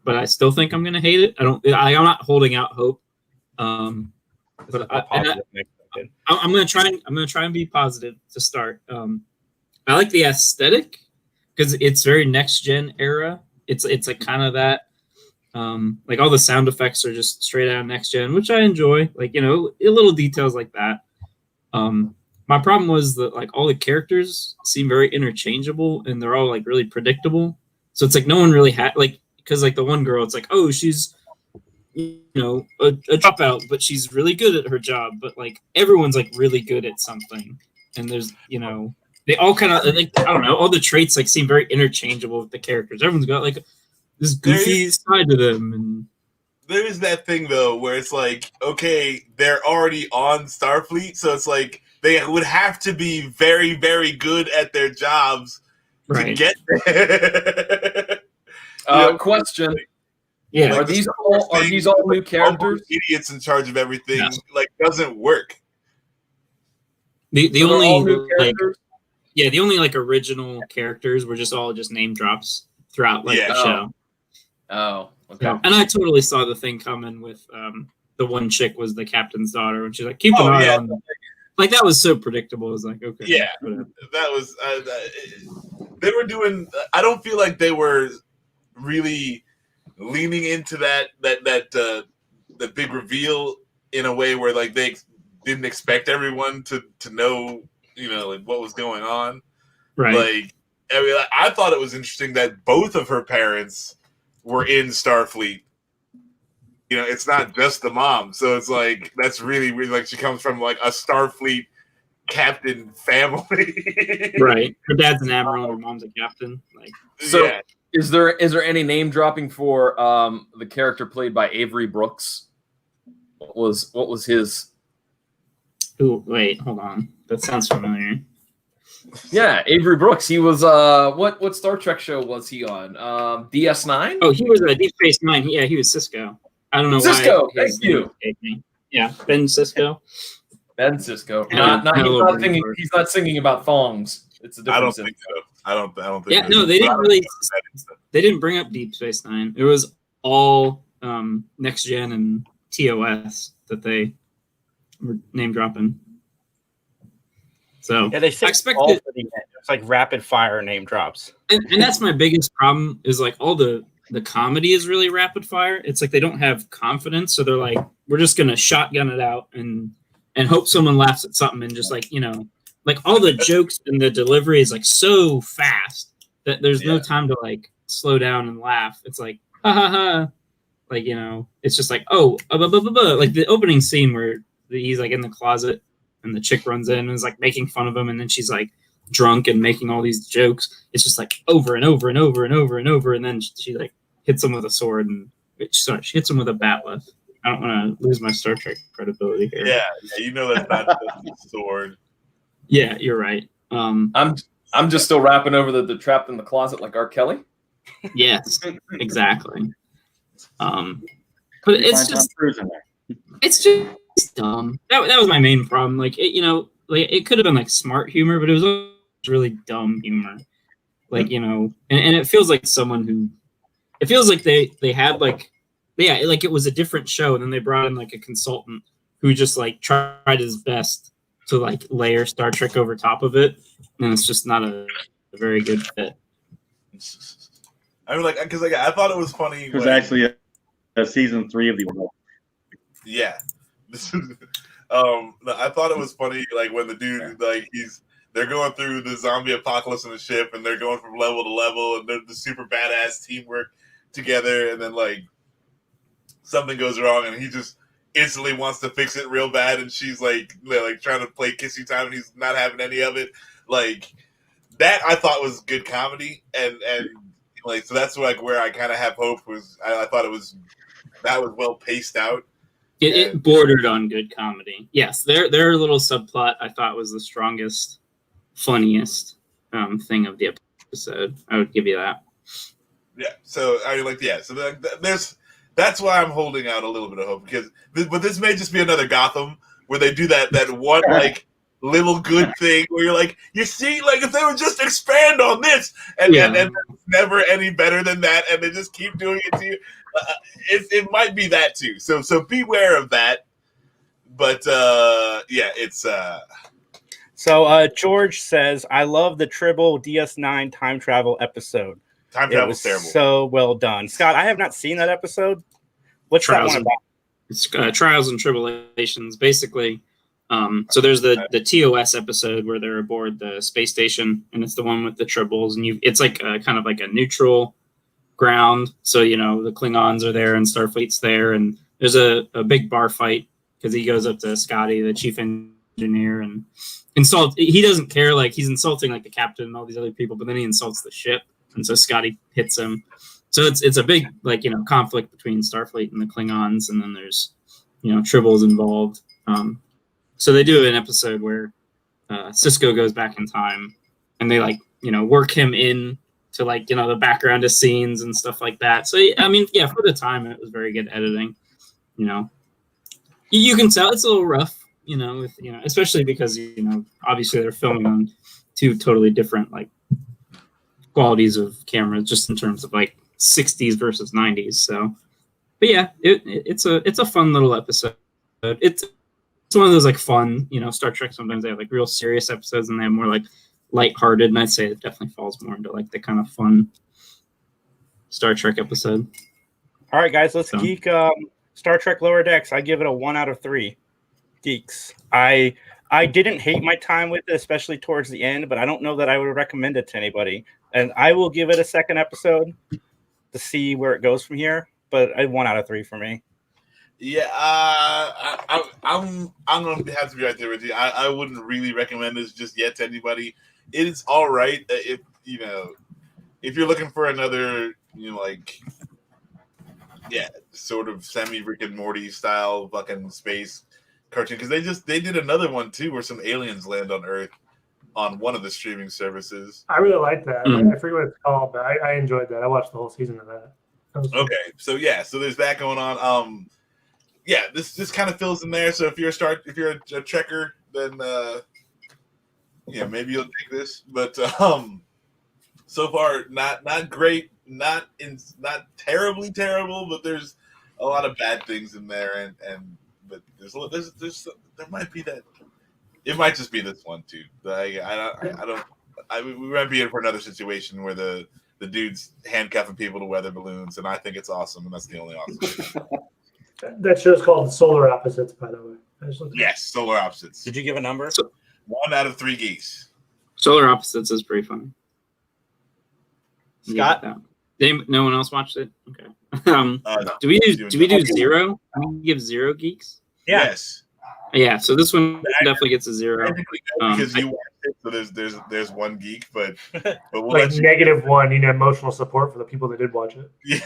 but I still think I'm gonna hate it. I'm not holding out hope. But I'm gonna try and be positive to start. I like the aesthetic because it's very next gen era. It's like kind of that. Like all the sound effects are just straight out of next gen, which I enjoy. Like little details like that. My problem was that like all the characters seem very interchangeable and they're all like really predictable. So it's like no one really had like because like the one girl, it's like she's a dropout, but she's really good at her job. But like everyone's like really good at something, and there's they all kind of like I don't know, all the traits like seem very interchangeable with the characters. Everyone's got like this goofy side to them, and there is that thing though where it's like okay, they're already on Starfleet, so it's like they would have to be very, very good at their jobs to get there. Question. Yeah, are these all new characters? Idiots in charge of everything doesn't work. The only the only like original characters were just name drops throughout the show. Oh, okay. And I totally saw the thing coming with the one chick was the captain's daughter, and she's like, keep an eye on them. Like that was so predictable. It was like, okay, yeah, that was they were doing. I don't feel like they were really leaning into that the big reveal in a way where like they didn't expect everyone to know like what was going on. Right. Like I thought it was interesting that both of her parents were in Starfleet. It's not just the mom. So it's like, that's really, really like she comes from like a Starfleet captain family. Right. Her dad's an admiral, her mom's a captain. Like, so is there any name dropping for the character played by Avery Brooks? What was his? Ooh, wait, hold on. That sounds familiar. Yeah, Avery Brooks. He was what Star Trek show was he on? DS9? Oh, he was a Deep Space Nine. He was Cisco. I don't know Cisco, why. thank you. Yeah, Ben Cisco. Ben Cisco. Yeah, He's not singing about thongs. It's a different. I don't think so. I don't think. Yeah, no, they didn't really. They didn't bring up Deep Space Nine. It was all Next Gen and TOS that they were name dropping. So yeah, they say it's like rapid fire name drops, and that's my biggest problem. Is like all the comedy is really rapid fire. It's like they don't have confidence, so they're like, we're just gonna shotgun it out and hope someone laughs at something, and just like like all the jokes and the delivery is like so fast that there's no time to like slow down and laugh. It's like ha ha ha, like it's just like like the opening scene where he's like in the closet and the chick runs in and is like making fun of him, and then she's like drunk and making all these jokes. It's just like over and over and over and over and over, and then she like hits him with a sword and she hits him with a bat'leth. I don't want to lose my Star Trek credibility here. Yeah, that's not just a sword. Yeah, you're right. I'm just still rapping over the trapped in the closet like R. Kelly. Yes, exactly. But it's just dumb. That was my main problem. Like it could have been like smart humor, but it was really dumb humor. Like and it feels like it feels like they had like it was a different show, and then they brought in like a consultant who just like tried his best to like layer Star Trek over top of it, and it's just not a very good fit. I mean, like, because I thought it was funny. There's actually a season 3 of the world. Yeah. I thought it was funny, like when the dude, like they're going through the zombie apocalypse on the ship, and they're going from level to level, and they're the super badass teamwork. together, and then like something goes wrong, and he just instantly wants to fix it real bad, and she's like trying to play kissy time, and he's not having any of it. Like that, I thought was good comedy, and like so that's like where I kind of have hope was I thought that was well paced out. It bordered on good comedy. Yes, their little subplot I thought was the strongest, funniest thing of the episode. I would give you that. Yeah. So I mean, like, yeah. So that's why I'm holding out a little bit of hope but this may just be another Gotham where they do that one like little good thing where you're like, you see, like if they would just expand on this, and it's never any better than that, and they just keep doing it to you. It might be that too. So beware of that. But yeah, it's. So George says, I love the Tribble DS9 time travel episode. Time travel was terrible. So well done. Scott, I have not seen that episode. What's that one about? It's Trials and Tribulations. Basically, so there's the TOS episode where they're aboard the space station, and it's the one with the Tribbles, and it's like kind of like a neutral ground. So, the Klingons are there and Starfleet's there, and there's a big bar fight because he goes up to Scotty, the chief engineer, and he doesn't care, like he's insulting like the captain and all these other people, but then he insults the ship, and so Scotty hits him. So it's a big conflict between Starfleet and the Klingons, and then there's Tribbles involved. So they do an episode where Cisco goes back in time, and they work him in to the background of scenes and stuff like that. So I mean, yeah, for the time it was very good editing. You can tell it's a little rough, with especially because obviously they're filming on two totally different qualities of cameras, just in terms of 60s versus 90s. So, but yeah, it's a fun little episode. It's one of those fun, Star Trek. Sometimes they have real serious episodes, and they have more lighthearted, and I'd say it definitely falls more into the kind of fun Star Trek episode. All right, guys, let's geek Star Trek Lower Decks. I give it a 1 out of 3 geeks. I didn't hate my time with it, especially towards the end, but I don't know that I would recommend it to anybody. And I will give it a second episode to see where it goes from here. But a 1 out of 3 for me. Yeah, I'm going to have to be right there with you. I wouldn't really recommend this just yet to anybody. It is all right if you're looking for another sort of semi Rick and Morty style fucking space cartoon, because they did another one too where some aliens land on Earth on one of the streaming services. I really like that. I forget what it's called, but I enjoyed that. I watched the whole season of that. Okay, so there's that going on. Yeah, this kind of fills in there. So if you're a Trekker, then maybe you'll take this. But so far not great, not terribly terrible, but there's a lot of bad things in there, but there might be that. It might just be this one too. We might be in for another situation where the dude's handcuffing people to weather balloons, and I think it's awesome, and that's the only awesome thing. That show's called Solar Opposites, by the way. Yes, Solar Opposites. Did you give a number? 1 out of 3 geeks. Solar Opposites is pretty funny. Scott? No one else watched it? Okay. No. Do we do 0? Can we give 0 geeks? Yeah. Yes. Yeah, so this one definitely gets a 0. Because you watched it, so there's 1 geek, but we'll -1. You need emotional support for the people that did watch it. Yeah.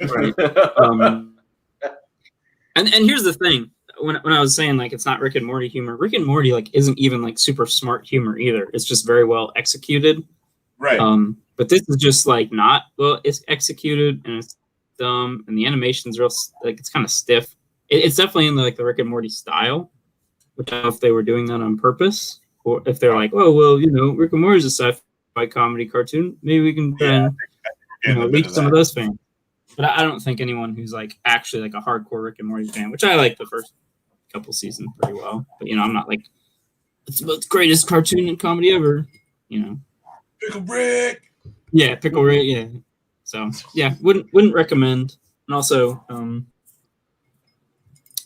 Right. And here's the thing: when I was saying it's not Rick and Morty humor, Rick and Morty isn't even super smart humor either. It's just very well executed. Right. But this is just not well. It's executed and it's dumb, and the animation's real it's kind of stiff. It's definitely in the Rick and Morty style, which I don't know if they were doing that on purpose, or if they're Rick and Morty's a sci-fi comedy cartoon. Maybe we can try and reach some of those fans. But I don't think anyone who's actually a hardcore Rick and Morty fan, which I like the first couple seasons pretty well. But I'm not it's the greatest cartoon and comedy ever. Pickle Rick. Yeah, Pickle Rick. Yeah. So yeah, wouldn't recommend. And also,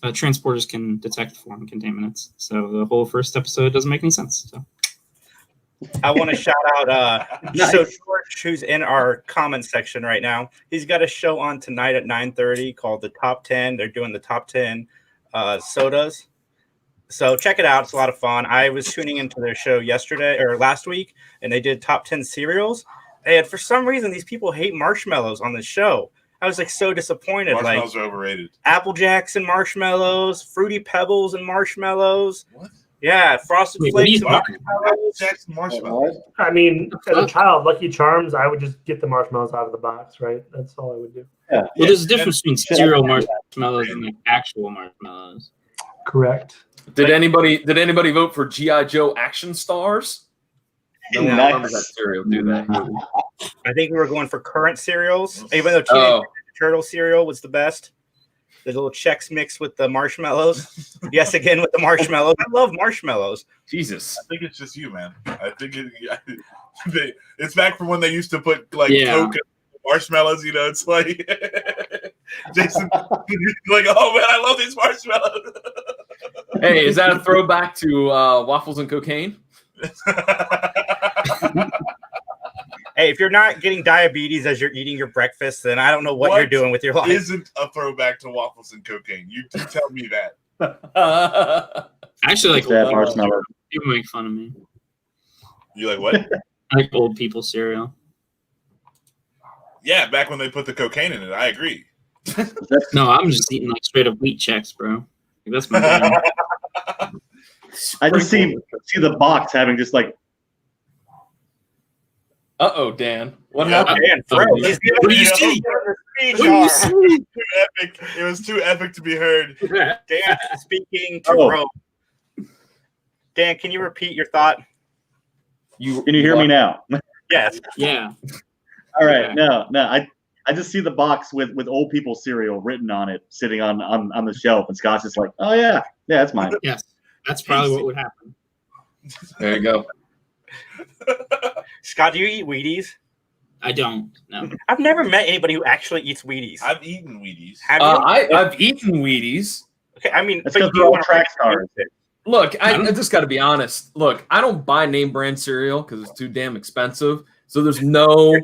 transporters can detect foreign contaminants. So the whole first episode doesn't make any sense. So I want to shout out Nice. so George, who's in our comment section right now. He's got a show on tonight at 9:30 called The Top 10. They're doing the top 10 sodas. So check it out. It's a lot of fun. I was tuning into their show last week, and they did top 10 cereals. And for some reason, these people hate marshmallows on the show. I was like so disappointed. Marshmallows like are overrated. Apple Jacks and marshmallows, Fruity Pebbles and marshmallows. What? Yeah, Frosted Wait, what are Flakes you and talking marshmallows. Jackson marshmallows. I mean, as a child, Lucky Charms, I would just get the marshmallows out of the box, right? That's all I would do. Yeah. Well, there's a difference between cereal marshmallows and like actual marshmallows. Correct. Did anybody vote for G.I. Joe Action Stars? No one Nice. remembers that cereal, do they? I think we were going for current cereals, even though Teenage Mutant Ninja Turtle cereal was the best. The little Chex mix with the marshmallows. Yes, again with the marshmallows. I love marshmallows. Jesus. I think it's just you, man. I think it's back from when they used to put like Yeah. Coke and marshmallows. You know, it's like Jason, like, oh man, I love these marshmallows. Hey, is that a throwback to waffles and cocaine? Hey, if you're not getting diabetes as you're eating your breakfast, then I don't know what you're doing with your life. Isn't a throwback to waffles and cocaine. You tell me that. I actually like That old marshmallow. people make fun of me. You like what? I like old people cereal. Yeah, back when they put the cocaine in it. I agree. No, I'm just eating like straight up wheat checks, bro. Like, that's my thing. I just see the box having just like Uh-oh, Dan. What Yeah. happened? Man, bro, What he's do you see? What do you see? Too epic. It was too epic to be heard. Dan speaking to Oh. Rome. Dan, can you repeat your thought? Can you hear me now? Yes. Yeah. All right. Yeah. No. I just see the box with old people cereal written on it sitting on the shelf, and Scott's just like, oh yeah, that's mine. Yes. That's probably what would happen. There you go. Scott, do you eat Wheaties? I don't. No. I've never met anybody who actually eats Wheaties. I've eaten Wheaties. Have you? I've eaten Wheaties. Okay, I mean, That's but because you they're all wanna- track stars. Look, I just got to be honest. Look, I don't buy name brand cereal because it's too damn expensive. So there's no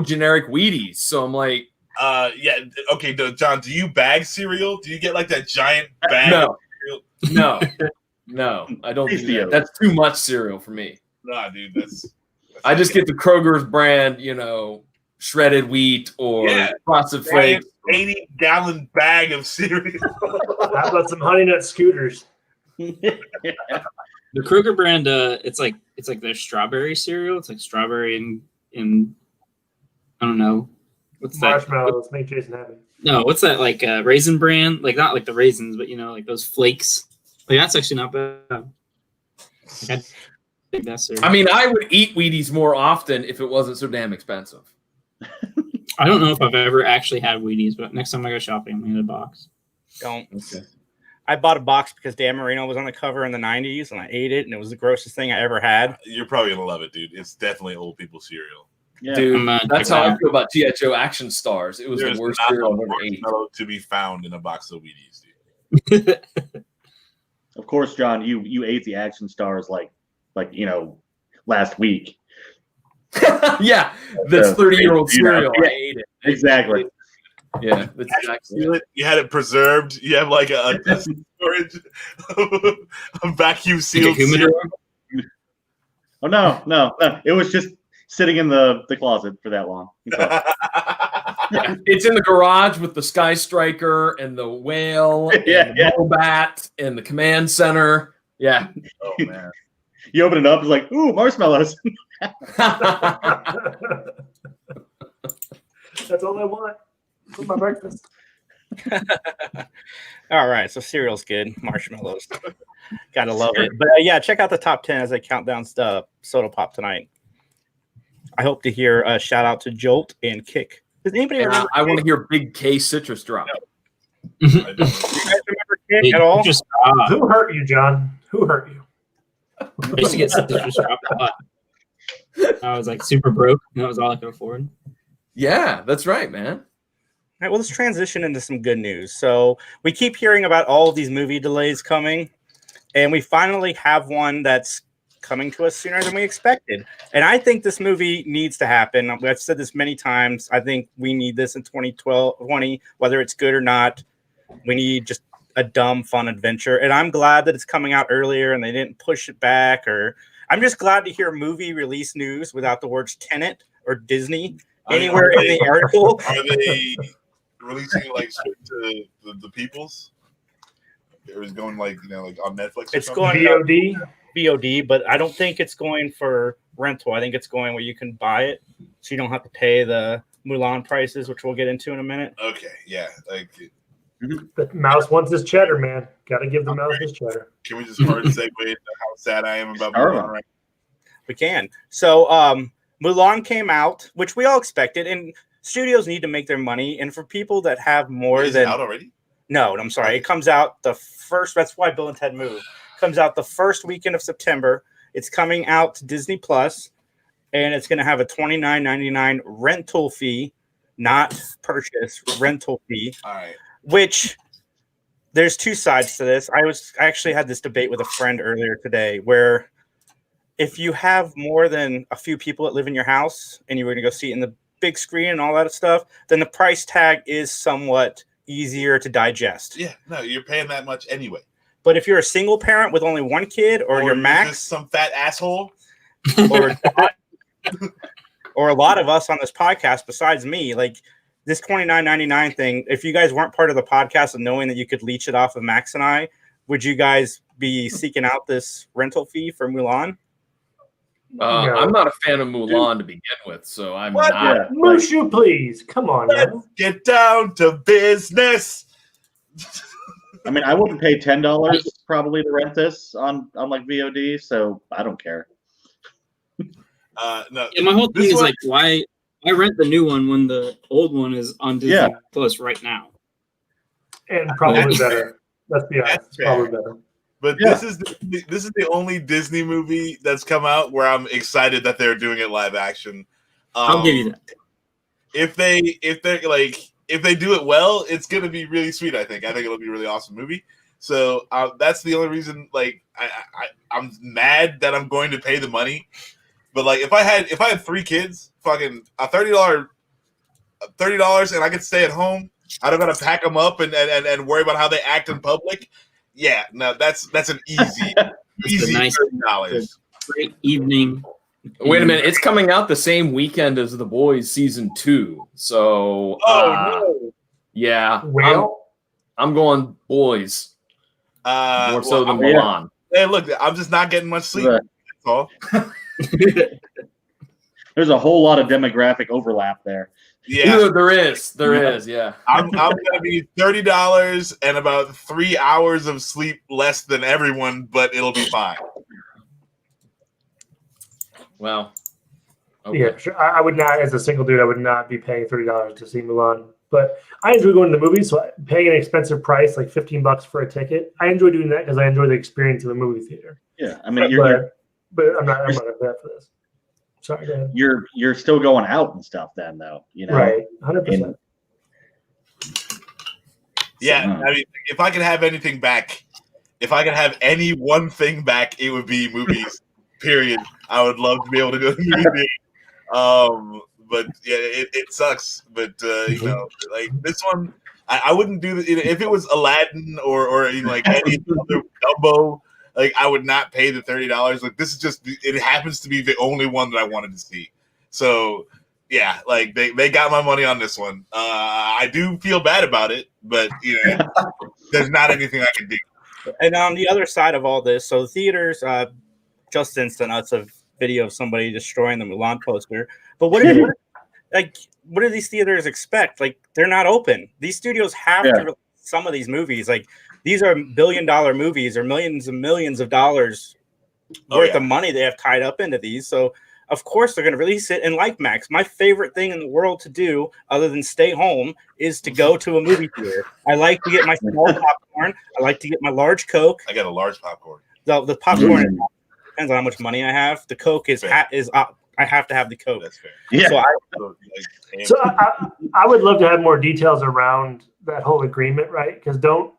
generic Wheaties. So I'm like, Yeah. Okay, John. Do you bag cereal? Do you get like that giant bag? no, Of cereal? no, I don't do Tasty that. Oats. That's too much cereal for me. Nah, dude. That's I just get the Kroger's brand, shredded wheat or Yeah. frosted giant flakes. 80-gallon bag of cereal. How about some Honey Nut Scooters? The Kroger brand, it's like their strawberry cereal. It's like strawberry and I don't know. What's that? Marshmallows make Jason happy. No, what's that like raisin brand? Like not like the raisins, but like those flakes. Like that's actually not bad. Like, I think that's cereal. I mean, I would eat Wheaties more often if it wasn't so damn expensive. I don't know if I've ever actually had Wheaties, but next time I go shopping, I'm gonna get a box. Don't. Okay. I bought a box because Dan Marino was on the cover in the 90s, and I ate it, and it was the grossest thing I ever had. You're probably gonna love it, dude. It's definitely old people cereal. Yeah. Dude, I'm, that's check how it I out. feel about G.I. Joe Action Stars. It was There's the worst not cereal a I've ever eaten. marshmallow to be found in a box of Wheaties, dude. Of course, John, you ate the Action Stars like last week. Yeah, that's 30-year-old You know, cereal. yeah. I ate it. Exactly. Yeah, that's exactly it. You had it preserved. You have like a storage, a vacuum Like a sealed humidor. cereal. Oh no. It was just sitting in the closet for that long. Yeah, it's in the garage with the Sky Striker and the whale and the Bobat and the command center. Yeah. Oh man. You open it up, it's like, ooh, marshmallows. That's all I want for my breakfast. All right, so cereal's good. Marshmallows. Gotta love it. But yeah, check out the top 10 as I count down Soda Pop tonight. I hope to hear a shout out to Jolt and Kick. Does anybody remember? I want to hear Big K Citrus Drop. I don't know. You guys remember Kick at all? Just Who hurt you, John? Who hurt you? I used to get citrus drop a lot. I was like super broke, and that was all I could afford. Yeah, that's right, man. All right, well, let's transition into some good news. So we keep hearing about all of these movie delays coming, and we finally have one that's coming to us sooner than we expected. And I think this movie needs to happen. I've said this many times. I think we need this in 2020, whether it's good or not. We need just a dumb, fun adventure. And I'm glad that it's coming out earlier and they didn't push it back. Or I'm just glad to hear movie release news without the words Tenet or Disney anywhere in the article. Are they releasing like straight to the peoples? It was going like on Netflix. It's going VOD, but I don't think it's going for rental. I think it's going where you can buy it, so you don't have to pay the Mulan prices, which we'll get into in a minute. Okay, yeah, like the mouse wants his cheddar, man. Got to give the mouse his cheddar. Can we just hard segue into how sad I am about Mulan right now? We can. So Mulan came out, which we all expected, and studios need to make their money. And for people that have more than out already. No, I'm sorry. It comes out the first. That's why Bill and Ted Move comes out the first weekend of September. It's coming out to Disney Plus, and it's going to have a $29.99 rental fee, not purchase rental fee. All right. Which there's two sides to this. I actually had this debate with a friend earlier today, where if you have more than a few people that live in your house, and you were going to go see it in the big screen and all that stuff, then the price tag is somewhat easier to digest. Yeah, no, you're paying that much anyway. But if you're a single parent with only one kid, or your max, just some fat asshole, or a lot of us on this podcast besides me, like this $29.99 thing, if you guys weren't part of the podcast and knowing that you could leech it off of Max and I, would you guys be seeking out this rental fee for Mulan? I'm not a fan of Mulan to begin with, so I'm not. Mushu, please. Come on, let's get down to business. I mean, I wouldn't pay $10 probably to rent this on like VOD, so I don't care. No. Yeah, my whole thing is like, why rent the new one when the old one is on Disney Plus right now? And probably better. Let's be honest, it's probably better. But this is the only Disney movie that's come out where I'm excited that they're doing it live action. I'll give you that. If they do it well, it's gonna be really sweet. I think it'll be a really awesome movie. So that's the only reason. Like I'm mad that I'm going to pay the money. But like if I had 3 kids, fucking a $30, and I could stay at home, I don't gotta pack them up and worry about how they act in public. Yeah, no, that's an easy nice $30. Great evening. Wait a minute, it's coming out the same weekend as The Boys season 2. So no. Yeah. Well, I'm going Boys. More so than Mulan. Hey, look, I'm just not getting much sleep. Right. That's all. There's a whole lot of demographic overlap there. Yeah, there is. Yeah, I'm gonna be $30 and about 3 hours of sleep less than everyone, but it'll be fine. Well, okay. Yeah, sure. I would not, as a single dude, I would not be paying $30 to see Mulan. But I enjoy going to the movies, so paying an expensive price, like $15 for a ticket, I enjoy doing that because I enjoy the experience of a movie theater. Yeah, I mean, but I'm not a fan for this. Sorry, go ahead. You're still going out and stuff then, though, you know? Right, 100%. Yeah, I mean, if I could have anything back, if I could have any one thing back, it would be movies. Period. I would love to be able to go to the movie. But yeah, it sucks. But you know, like this one, I wouldn't do it if it was Aladdin or like any other Dumbo. Like I would not pay the $30. Like this is just it happens to be the only one that I wanted to see. So yeah, like they got my money on this one. I do feel bad about it, but you know, there's not anything I can do. And on the other side of all this, so theaters just sent us a video of somebody destroying the Mulan poster. But what do these theaters expect? Like they're not open. These studios have to release some of these movies. Like these are $1 billion movies or millions and millions of dollars worth of money they have tied up into these. So of course they're going to release it. And like Max, my favorite thing in the world to do other than stay home is to go to a movie theater. I like to get my small popcorn. I like to get my large Coke. I got a large popcorn. The popcorn depends on how much money I have. The Coke is I have to have the Coke. That's fair. Yeah. So I would love to have more details around that whole agreement, right? Because don't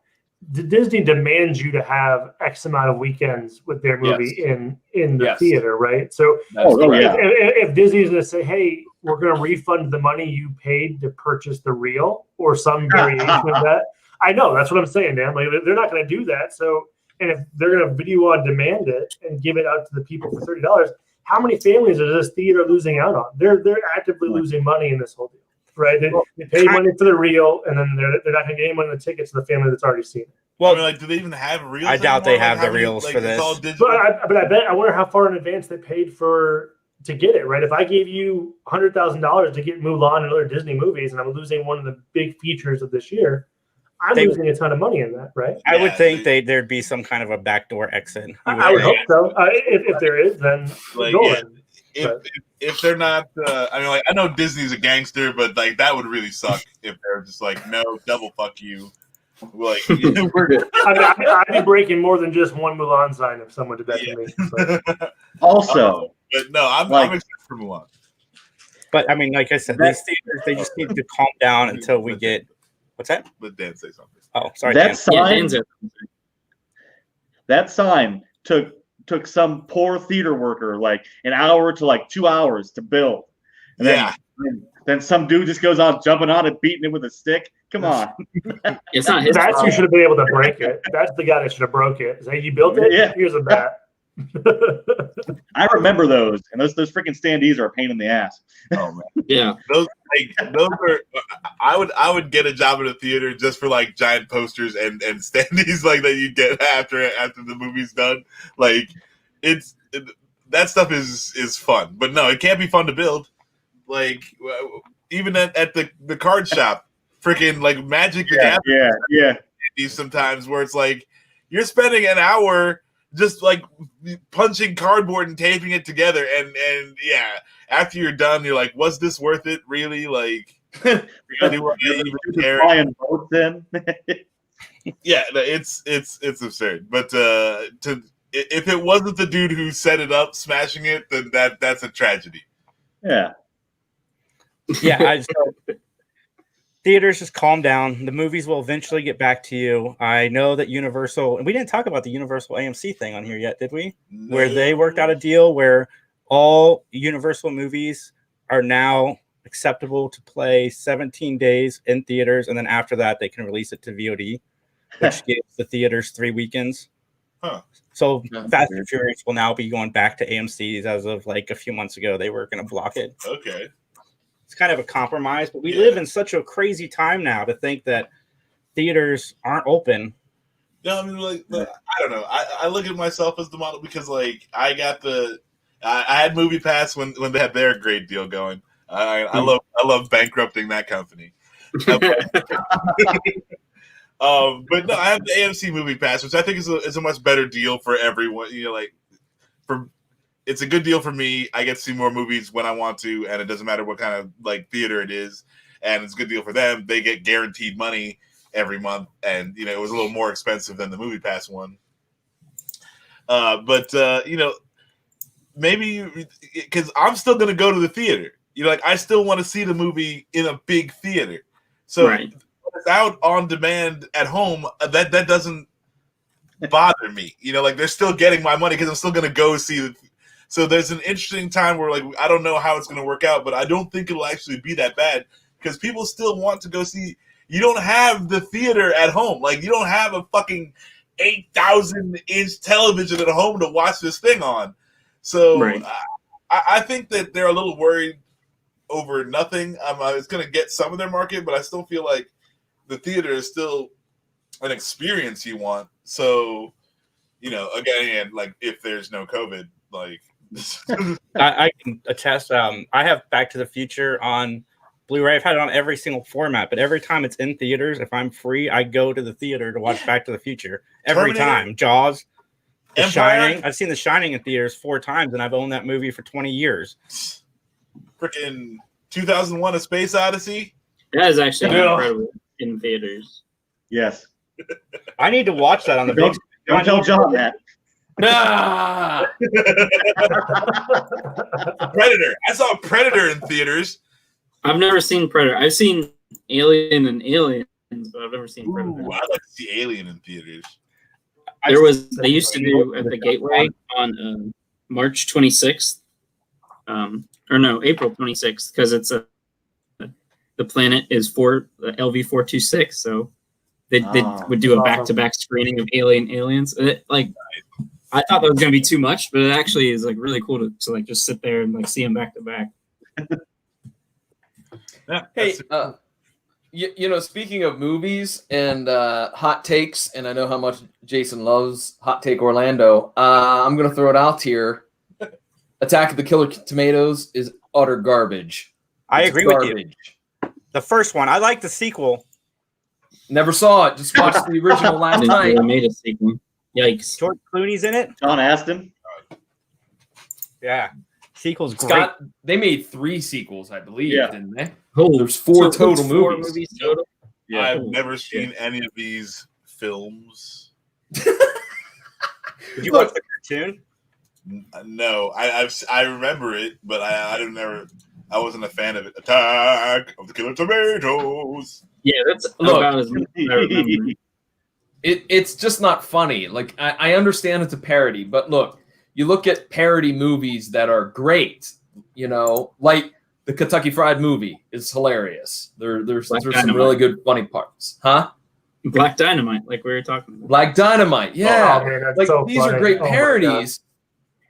Disney demands you to have X amount of weekends with their movie in the theater, right? So if Disney's going to say, hey, we're going to refund the money you paid to purchase the reel or some variation of that, I know, that's what I'm saying, Dan. Like, they're not going to do that. So, and if they're going to video on demand it and give it out to the people for $30, how many families is this theater losing out on? They're actively losing money in this whole deal, right? They pay money for the reel, and then they're not going to get any money on the tickets to the family that's already seen it. Well, I mean, like, do they even have reels? I doubt they have the reels for this. But I wonder how far in advance they paid to get it, right? If I gave you $100,000 to get Mulan and other Disney movies, and I'm losing one of the big features of this year, I'm losing a ton of money in that, right? I would think there'd be some kind of a backdoor exit. I would hope so. If there is, then if they're not, I mean, like, I know Disney's a gangster, but like that would really suck if they're just like, no, double fuck you. Like, I'd be breaking more than just one Mulan sign if someone did that to me. But. Also, but no, I'm excited for Mulan. But I mean, like I said, these theaters, they just need to calm down until we get. What's that? Let Dan say something. Oh, sorry. That sign took some poor theater worker like an hour to like 2 hours to build, and then some dude just goes on jumping on it, beating it with a stick. Come on. It's not his fault. You should have been able to break it. That's the guy that should have broke it. Say, you built it? Yeah. Here's a bat. I remember those, and those freaking standees are a pain in the ass. Oh man, yeah. Those are. I would get a job in a theater just for like giant posters and standees like that you get after the movie's done. Like that stuff is fun, but no, it can't be fun to build. Like even at the card shop, freaking like Magic the Gathering. Sometimes where it's like you're spending an hour just like punching cardboard and taping it together, and after you're done, you're like, was this worth it? Really? Like, really? What I even care? Yeah, it's absurd. But if it wasn't the dude who set it up smashing it, then that's a tragedy. Yeah. Yeah. Theaters, just calm down. The movies will eventually get back to you. I know that Universal, and we didn't talk about the Universal AMC thing on here yet, did we? No. Where they worked out a deal where all Universal movies are now acceptable to play 17 days in theaters, and then after that, they can release it to VOD, which gives the theaters 3 weekends. Huh. So Fast and Furious will now be going back to AMC's as of like a few months ago. They were going to block it. Okay. It's kind of a compromise, but we live in such a crazy time now to think that theaters aren't open. No, I mean, like, I don't know. I look at myself as the model because, like, I had Movie Pass when they had their great deal going. I love bankrupting that company. But no, I have the AMC Movie Pass, which I think is a much better deal for everyone. You know, like it's a good deal for me. I get to see more movies when I want to, and it doesn't matter what kind of like theater it is. And it's a good deal for them. They get guaranteed money every month, and you know it was a little more expensive than the Movie Pass one. But you know, maybe because I'm still going to go to the theater. You know, like I still want to see the movie in a big theater. So if it's out on demand at home, that doesn't bother me. You know, like they're still getting my money because I'm still going to go see the. So there's an interesting time where, like, I don't know how it's going to work out, but I don't think it'll actually be that bad because people still want to go see. You don't have the theater at home. Like, you don't have a fucking 8,000-inch television at home to watch this thing on. So I think that they're a little worried over nothing. It's going to get some of their market, but I still feel like the theater is still an experience you want. So, you know, again, like, if there's no COVID, like... I can attest. I have Back to the Future on Blu-ray. I've had it on every single format, but every time it's in theaters, if I'm free, I go to the theater to watch Back to the Future every time. Jaws, The Shining. I've seen The Shining in theaters 4 times, and I've owned that movie for 20 years. Freaking 2001: A Space Odyssey. That is actually incredible in theaters. Yes. I need to watch that on the big. Don't tell John that. Predator. I saw Predator in theaters. I've never seen Predator. I've seen Alien and Aliens. but I've never seen Predator. Ooh, I'd like to see Alien in theaters. I used to do at the Gateway on March 26th, or no, April 26th, because it's the planet is LV-426, so they would do a back-to-back screening of Aliens. I thought that was gonna be too much, but it actually is like really cool to like just sit there and like see them back to back. Yeah, Hey, speaking of movies and hot takes, and I know how much Jason loves Hot Take Orlando, I'm going to throw it out here. Attack of the Killer Tomatoes is utter garbage. I agree with you. The first one. I like the sequel. Never saw it. Just watched the original last night. They made a sequel. Yikes. George Clooney's in it. John Aston. Yeah. Sequel's great. They made 3 sequels, I believe, didn't they? Oh, there's 4 total movies. Total? Yeah. I've never seen any of these films. Did you watch the cartoon? No, I remember it, but I wasn't a fan of it. Attack of the Killer Tomatoes. Yeah, that's about as much as I remember. It's just not funny. Like I understand it's a parody, but look, you look at parody movies that are great, like the Kentucky Fried Movie is hilarious. There's some really good funny parts. Huh? Black Dynamite, like we were talking about. Black Dynamite, yeah. Oh, man, that's like so these funny. are great Oh, my parodies.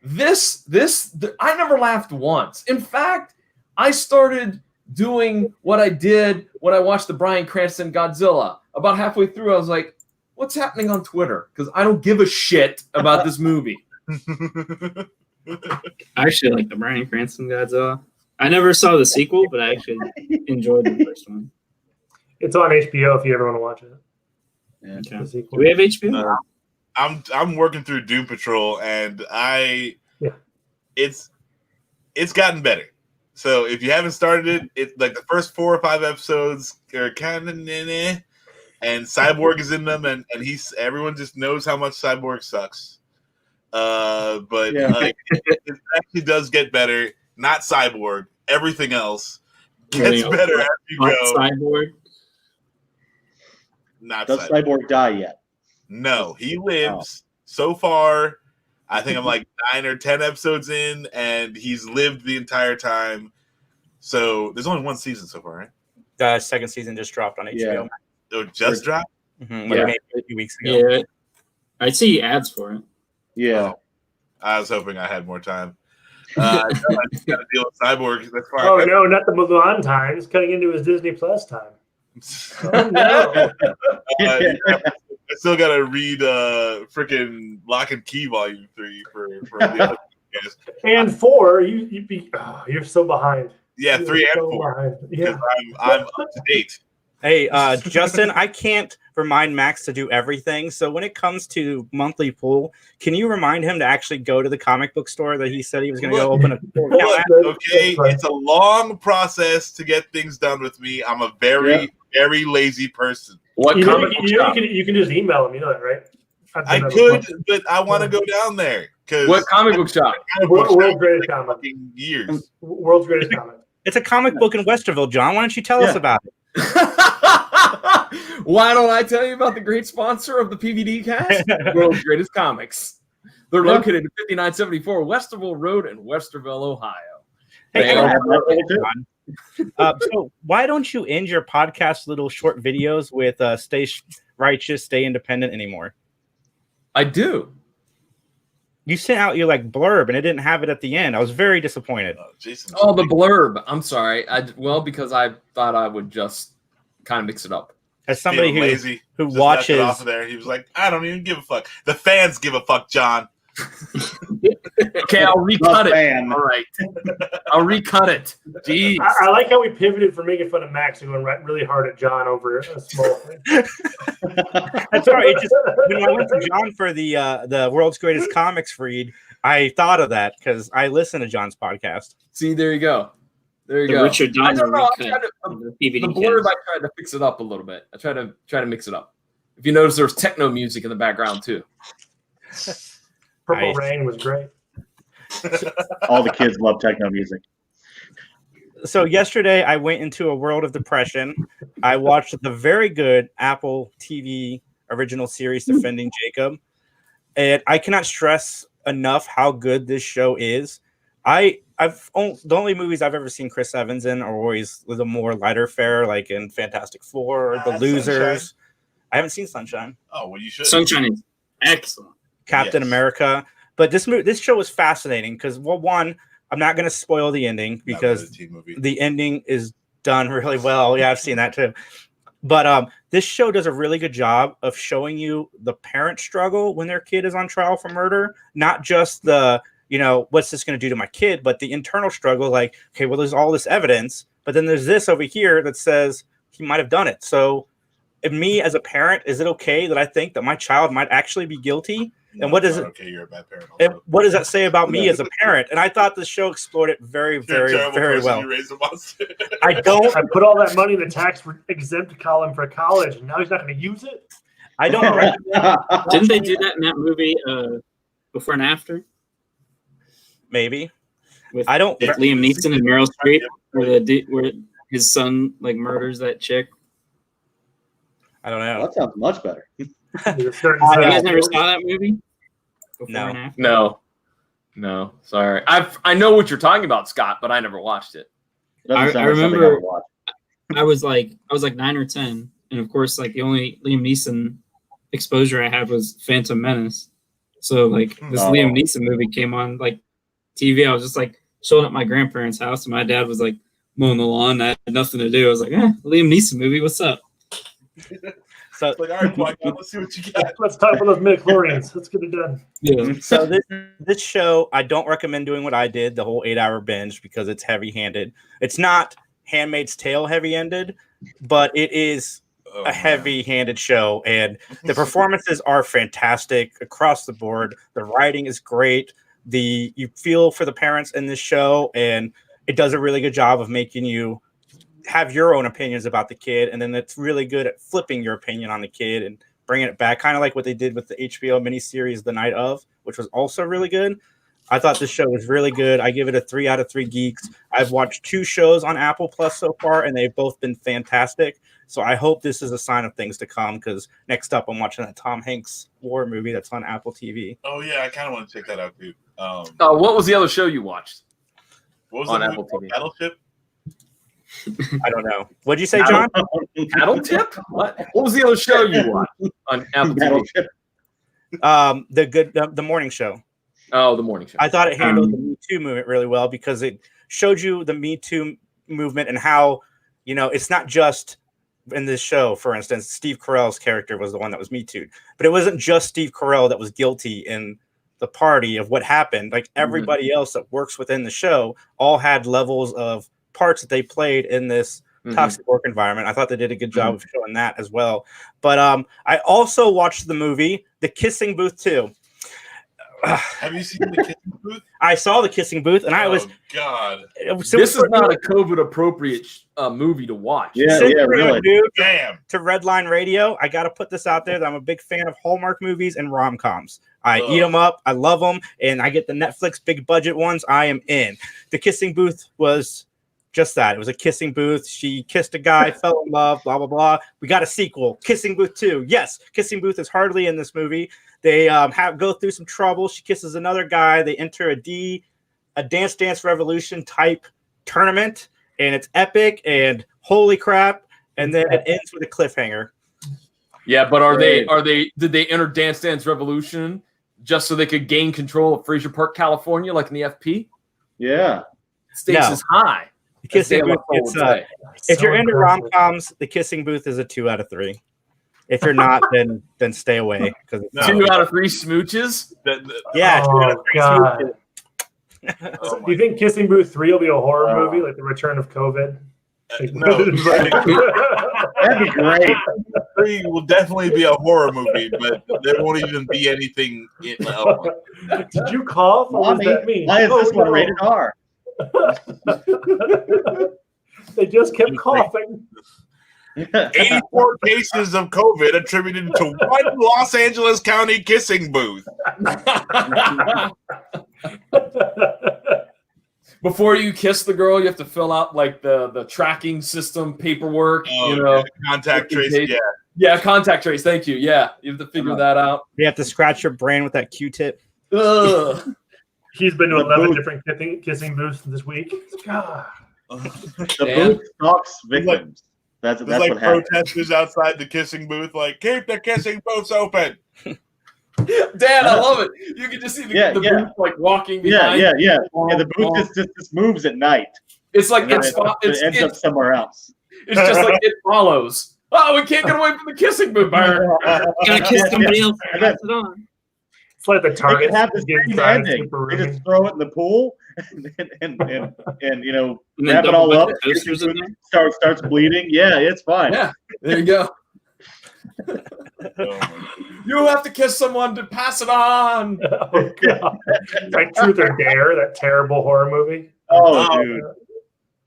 I never laughed once. In fact, I started doing what I did when I watched the Bryan Cranston Godzilla. About halfway through, I was like, what's happening on Twitter? Because I don't give a shit about this movie. I actually like the Bryan Cranston Godzilla. I never saw the sequel, but I actually enjoyed the first one. It's on HBO if you ever want to watch it. Yeah. Okay. Do we have HBO? I'm working through Doom Patrol, and it's gotten better. So if you haven't started it, like the first 4 or 5 episodes are kind of and Cyborg is in them, and everyone just knows how much Cyborg sucks. But it actually does get better. Not Cyborg, everything else gets better as you go. Cyborg. Does Cyborg die yet? No, he lives. So far, I think I'm like 9 or 10 episodes in, and he's lived the entire time. So there's only 1 season so far, right? The second season just dropped on HBO. Oh, just dropped? Mm-hmm. Maybe a few weeks ago. Yeah, I see ads for it. Yeah. I was hoping I had more time. I just got to deal with Cyborg. That's fine. Oh, no, not the Mulan time. He's cutting into his Disney Plus time. Oh, no. I still got to read freaking Lock and Key Volume 3 for the other guys. And 4, you're so behind. Yeah, 3 and 4. Yeah. I'm up to date. Hey, Justin, I can't remind Max to do everything. So when it comes to monthly pool, can you remind him to actually go to the comic book store that he said he was going to go open a pool account at? Okay, it's a long process to get things done with me. I'm a very lazy person. What comic book shop? You can just email him. You know that, right? I could, but I want to go down there. What comic book shop? World's Greatest Comic. Years. World's Greatest Comic. It's a comic book in Westerville, John. Why don't you tell us about it? Why don't I tell you about the great sponsor of the PVD cast? World's Greatest Comics. They're located at 5974 Westerville Road in Westerville, Ohio. Hey, so why don't you end your podcast little short videos with stay righteous, stay independent anymore? I do. You sent out your blurb and it didn't have it at the end. I was very disappointed. Oh, the blurb. I'm sorry. Because I thought I would just kind of mix it up. As somebody who just watches off of there, he was like, I don't even give a fuck. The fans give a fuck, John. Okay, I'll recut it. All right. I'll recut it. Jeez. I like how we pivoted from making fun of Max and going really hard at John over a small thing. That's all right. When I went to John for the World's Greatest Comics read, I thought of that because I listen to John's podcast. See, there you go. There you go. Richard Donner I don't know. the blurb, I tried to fix it up a little bit. I tried to mix it up. If you notice, there's techno music in the background too. Purple Rain was great. All the kids love techno music. So yesterday I went into a world of depression. I watched the very good Apple TV original series Defending Jacob, and I cannot stress enough how good this show is. The only movies I've ever seen Chris Evans in are always the more lighter fare, like in Fantastic Four or The Losers. Sunshine. I haven't seen Sunshine. Oh, well, you should. Sunshine is excellent. Captain America. But this show was fascinating because, well, one, I'm not going to spoil the ending because the ending is done really well. Yeah, I've seen that too. But this show does a really good job of showing you the parent struggle when their kid is on trial for murder, not just the, what's this going to do to my kid, but the internal struggle. Like, okay, well, there's all this evidence, but then there's this over here that says he might have done it. So, me as a parent, is it okay that I think that my child might actually be guilty? And what does it? Okay, you're a bad parent. And what does that say about me as a parent? And I thought the show explored it very, very, very well. I put all that money in the tax exempt column for college, and now he's not going to use it. I don't. Didn't they do that in that movie, Before and After? Maybe. With Liam Neeson and Meryl Streep, where his son murders that chick. I don't know. Well, that sounds much better. You guys never saw that movie? No. Sorry. I know what you're talking about, Scott, but I never watched it. I remember I was like 9 or 10, and of course, the only Liam Neeson exposure I had was Phantom Menace. So this Liam Neeson movie came on TV. I was just showing up at my grandparents' house, and my dad was mowing the lawn. I had nothing to do. I was like, Liam Neeson movie, what's up? So all right, let's see what you got. Let's talk about those midichlorians. Let's get it done. Yeah. So this show, I don't recommend doing what I did, the whole 8-hour binge, because it's heavy-handed. It's not Handmaid's Tale heavy-handed, but it is a heavy-handed show, and the performances are fantastic across the board. The writing is great. You feel for the parents in this show, and it does a really good job of making you have your own opinions about the kid, and then it's really good at flipping your opinion on the kid and bringing it back, kind of like what they did with the HBO miniseries The Night Of, which was also really good. I thought this show was really good. I give it a 3 out of 3 geeks. I've watched 2 shows on Apple Plus so far, and they've both been fantastic. So I hope this is a sign of things to come, because next up I'm watching that Tom Hanks war movie that's on Apple TV. Oh, yeah, I kind of want to check that out, too. What was the other show you watched? What was on the Apple TV? Battleship? I don't know. What'd you say, John? Paddle Tip? What was the other show you watched on Apple TV? The morning show. Oh, the morning show. I thought it handled the Me Too movement really well, because it showed you the Me Too movement and how, it's not just in this show. For instance, Steve Carell's character was the one that was Me Too'd, but it wasn't just Steve Carell that was guilty in the party of what happened. Everybody else that works within the show all had levels of parts that they played in this toxic work environment. I thought they did a good job of showing that as well. But I also watched the movie The Kissing Booth 2. Have you seen The Kissing Booth? I saw The Kissing Booth, and I was... God. This is not a COVID-appropriate movie to watch. Yeah, really. Dude, damn. To Redline Radio, I got to put this out there that I'm a big fan of Hallmark movies and rom-coms. I eat them up. I love them. And I get the Netflix big budget ones. I am in. The Kissing Booth was just that. It was a kissing booth. She kissed a guy, fell in love, blah, blah, blah. We got a sequel, Kissing Booth 2. Yes, Kissing Booth is hardly in this movie. They go through some trouble. She kisses another guy. They enter a Dance Dance Revolution type tournament, and it's epic, and holy crap. And then it ends with a cliffhanger. Yeah, but did they enter Dance Dance Revolution just so they could gain control of Fraser Park, California, like in the FP? Yeah. Stakes is high. The Kissing Booth, if you're into rom-coms, The Kissing Booth is a 2 out of 3. If you're not, then stay away. 2 out of 3 smooches? Yeah, 2 out of 3 smooches. So do you think Kissing Booth 3 will be a horror movie, like The Return of COVID? No. That'd be great. 3 will definitely be a horror movie, but there won't even be anything in it. Did you cough? What does that mean? Why is this one rated R? They just kept coughing. 84 cases of COVID attributed to one Los Angeles County kissing booth. before you kiss the girl, you have to fill out like the tracking system paperwork. Contact trace. Yeah, contact trace. Thank you. Yeah, you have to figure that out. You have to scratch your brain with that Q-tip. Ugh. He's been to 11 different kissing booths this week. God. The booth stalks victims. That's like what happens. Protesters outside the kissing booth, like, keep the kissing booths open. Dan, I love it. You can just see the booth like walking behind. Yeah. The booth just moves at night. It's like it ends up somewhere else. It's just like It Follows. Oh, we can't get away from the kissing booth. Gotta kiss somebody else. Pass it on. It's like the target. Have the same ending. They just throw it in the pool and wrap it all up. Starts bleeding. Yeah, it's fine. Yeah, there you go. You have to kiss someone to pass it on. Oh, God. Like Truth or Dare, that terrible horror movie. Oh, dude.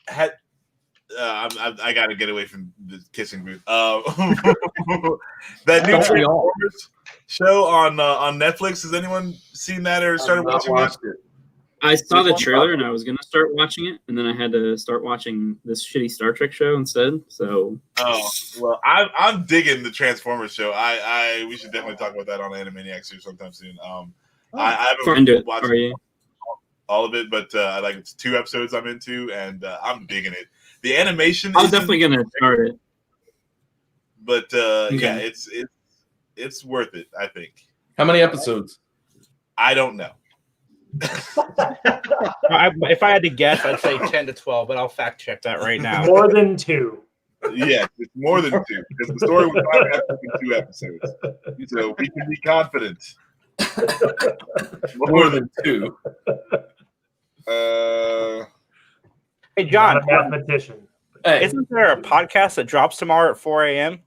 I got to get away from the kissing booth. That new Transformers show on Netflix. Has anyone seen that or started watching it? I saw the trailer and I was gonna start watching it, and then I had to start watching this shitty Star Trek show instead. So, I'm digging the Transformers show. We should definitely talk about that on Animaniacs sometime soon. I haven't watched all of it, but it's 2 episodes I'm into, and I'm digging it. The animation. I'm definitely gonna start it. But yeah, it's worth it. I think. How many episodes? I don't know. If I had to guess, I'd say 10 to 12, but I'll fact check that right now. More than 2. Yeah, it's more than 2 because the story was 5 episodes, 2 episodes. So we can be confident. More than 2. Hey, John. Not a mathematician. Hey. Isn't there a podcast that drops tomorrow at 4 a.m.?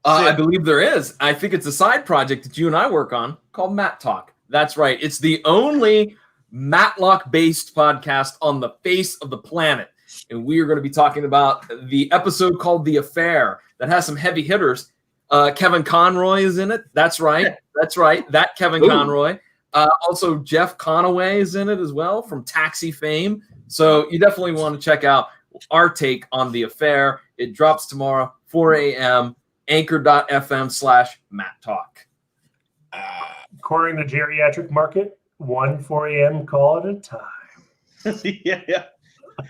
I believe there is. I think it's a side project that you and I work on called Matt Talk. That's right. It's the only Matlock-based podcast on the face of the planet. And we are going to be talking about the episode called The Affair that has some heavy hitters. Kevin Conroy is in it. That's right. That Kevin Conroy. Also, Jeff Conaway is in it as well from Taxi fame. So you definitely want to check out our take on The Affair. It drops tomorrow, 4 a.m., anchor.fm/Matt Talk. According to the geriatric market, 1 4 a.m. call at a time. Yeah.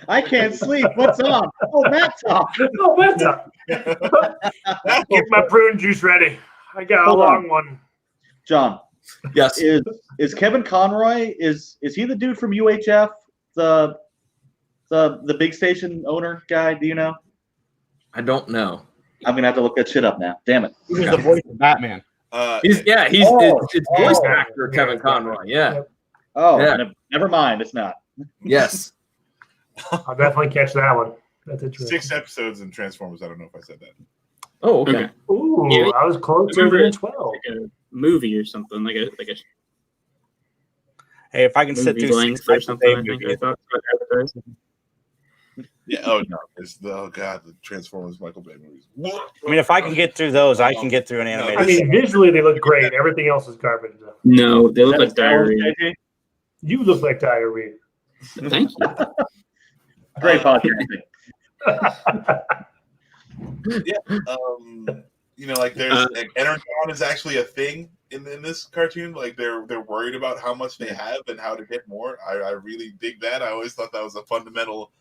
I can't sleep. What's on? Oh, Matt Talk. Oh, Matt Talk. Get my prune juice ready. I got a long one. John. Yes. Is Kevin Conroy, is he the dude from UHF? The big station owner guy? Do you know? I don't know. I'm going to have to look that shit up now. Damn it. Who's the voice of Batman? It's voice actor Kevin Conroy. Yeah. Oh, yeah. Never mind. It's not. Yes. I'll definitely catch that one. That's interesting. 6 episodes in Transformers. I don't know if I said that. Oh, okay. Ooh, yeah, I was closer than 12. Like a movie or something, like a. Hey, if I can sit through 6 or something, I think I thought. Yeah. Oh no. The Transformers Michael Bay movies. I mean, if I can get through those, I can get through an animated. I mean, visually they look great. Everything else is garbage, though. No, they look like diarrhea. You look like diarrhea. Thank you. Great podcasting. Yeah. There's Energon is actually a thing in this cartoon. Like they're worried about how much they have and how to get more. I really dig that. I always thought that was a fundamental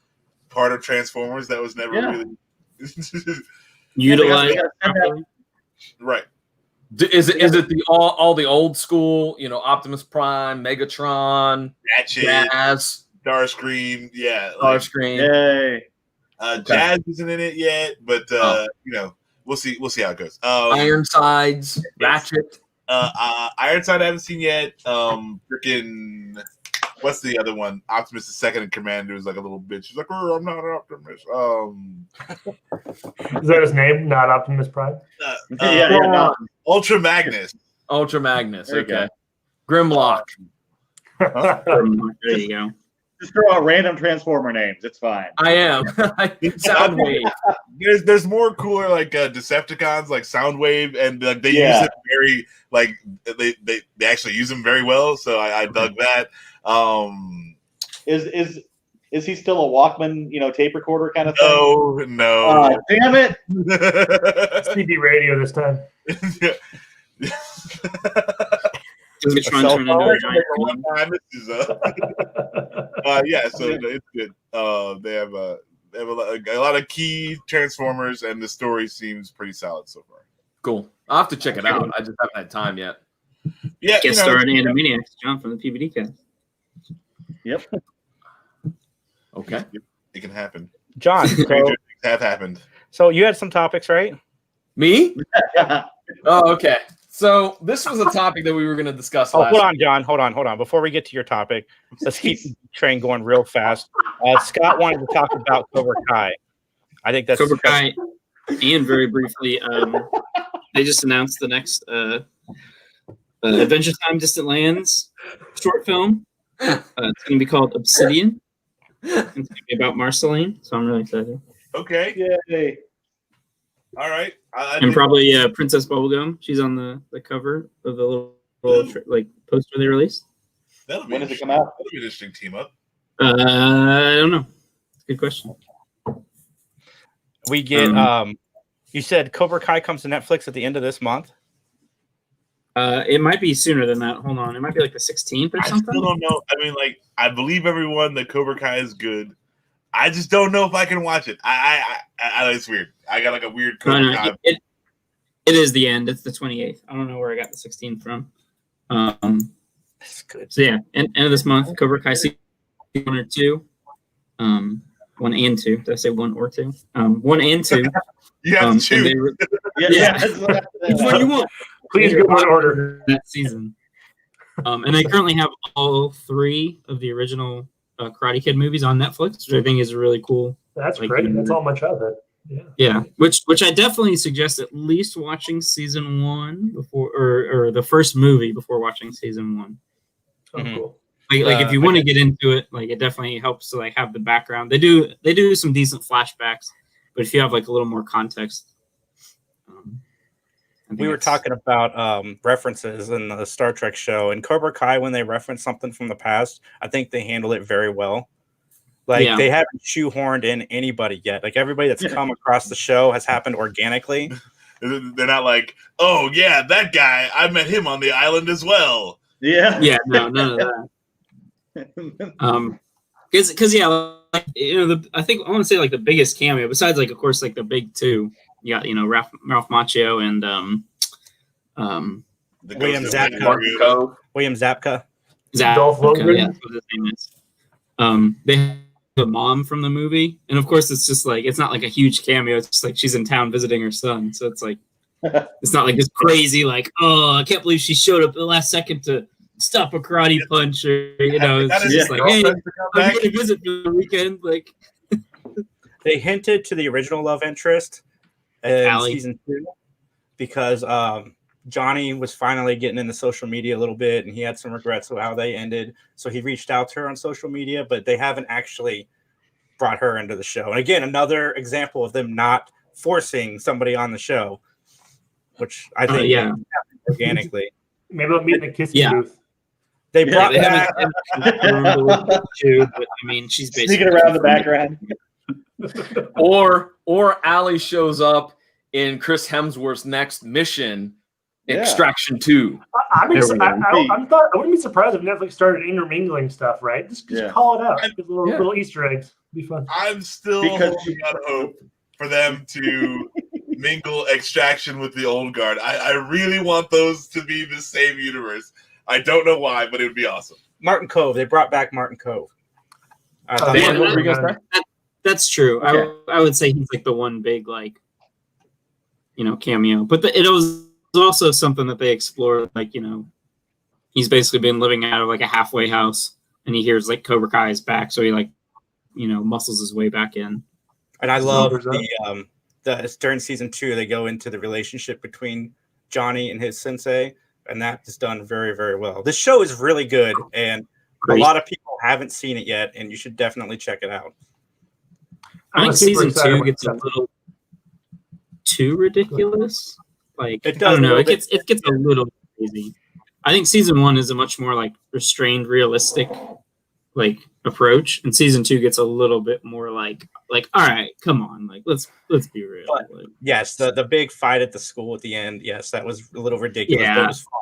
part of Transformers that was never really utilized. Right. Is it the all the old school, Optimus Prime, Megatron, Jazz, Starscream, Starscream. Yay. Jazz isn't in it yet, but we'll see how it goes. Ironsides, Ratchet. Ironside I haven't seen yet. Freaking what's the other one? Optimus the second in command, who's like a little bitch. He's like, "Oh, I'm not an Optimus." Is that his name? Not Optimus Prime? Ultra Magnus. Ultra Magnus. Okay. Grimlock. There you go. Just throw out random Transformer names. It's fine. I am. Soundwave. There's more cooler Decepticons like Soundwave, and they use it very they actually use them very well. So I dug that. Is Is he still a Walkman, tape recorder kind of thing? No. Damn it! CB radio this time. Does it try and turn into a giant phone? Yeah, so it's good. They have a lot of key Transformers, and the story seems pretty solid so far. Cool. I'll have to check it out. I just haven't had time yet. Yeah, Guest star in Animaniacs, John from the PVD cast. Yep. Okay. It can happen. John, Things have happened. so you had some topics, right? Me? Oh, okay. So this was a topic that we were going to discuss last Hold on, John. Hold on. Before we get to your topic, let's keep the train going real fast. Scott wanted to talk about Cobra Kai. I think that's Cobra Kai, and very briefly, they just announced the next Adventure Time Distant Lands short film. It's going to be called Obsidian. It's going to be about Marceline, so I'm really excited. Okay. Yay. All right. And probably Princess Bubblegum. She's on the cover of the little poster they released. When does it come out? That'll be an interesting team up. I don't know. Good question. we get. You said Cobra Kai comes to Netflix at the end of this month. It might be sooner than that. Hold on. It might be like the 16th or something. I still don't know. I mean, I believe everyone that Cobra Kai is good. I just don't know if I can watch it. It's weird. I got a weird Cobra Kai. It is the end. It's the 28th. I don't know where I got the 16th from. That's good. So yeah, end of this month, Cobra Kai season 1 or 2. 1 and 2. Did I say 1 or 2? 1 and 2. You have to choose. Which one you want? Please go in order. That season. And they currently have all 3 of the original Karate Kid movies on Netflix, which I think is really cool. That's great. That's all much of it. Yeah. Which I definitely suggest at least watching season 1 before, or the first movie before watching season 1. Oh, cool. Like if you want to get into it, it definitely helps to have the background. They do some decent flashbacks, but if you have a little more context. We were talking about references in the Star Trek show, and Cobra Kai, when they reference something from the past, I think they handle it very well. They haven't shoehorned in anybody yet. Everybody that's come across the show has happened organically. They're not like, oh yeah, that guy, I met him on the island as well. Yeah. Yeah, no, none of that. Because I think I want to say the biggest cameo besides of course the big 2. You got Ralph Macchio and William Zabka. William Zabka. Dolph Lundgren. Yeah, that's what his name is. They have the mom from the movie, and of course it's just it's not a huge cameo. It's just she's in town visiting her son, so it's it's not this crazy oh, I can't believe she showed up at the last second to stop a karate punch, or it's just hey, I'm going to visit for the weekend. They hinted to the original love interest in season 2 because Johnny was finally getting into social media a little bit, and he had some regrets of how they ended. So he reached out to her on social media, but they haven't actually brought her into the show. And again, another example of them not forcing somebody on the show, which I think happened organically. Maybe they'll meet in the kissing booth. They brought back. But I mean, she's basically sneaking around the background. Or Allie shows up in Chris Hemsworth's next mission, Extraction 2. I wouldn't be surprised if Netflix started intermingling stuff, right? Just call it out. Little Easter eggs. It'd be fun. I'm still holding out hope for them to mingle Extraction with the old guard. I really want those to be the same universe. I don't know why, but it would be awesome. Martin Cove. They brought back Martin Cove. That's true. Okay. I would say he's the one big cameo, but it was also something that they explored. He's basically been living out of a halfway house, and he hears Cobra Kai is back, so he muscles his way back in. And I love the during season 2 they go into the relationship between Johnny and his sensei, and that is done very, very well. This show is really good, and a lot of people haven't seen it yet, and you should definitely check it out. I think season 2 gets a little too ridiculous. I don't know. It gets a little crazy. I think season 1 is a much more restrained, realistic like approach, and season 2 gets a little bit more like all right, come on, like let's be real. But, yes, the big fight at the school at the end, yes, that was a little ridiculous, but it was fun.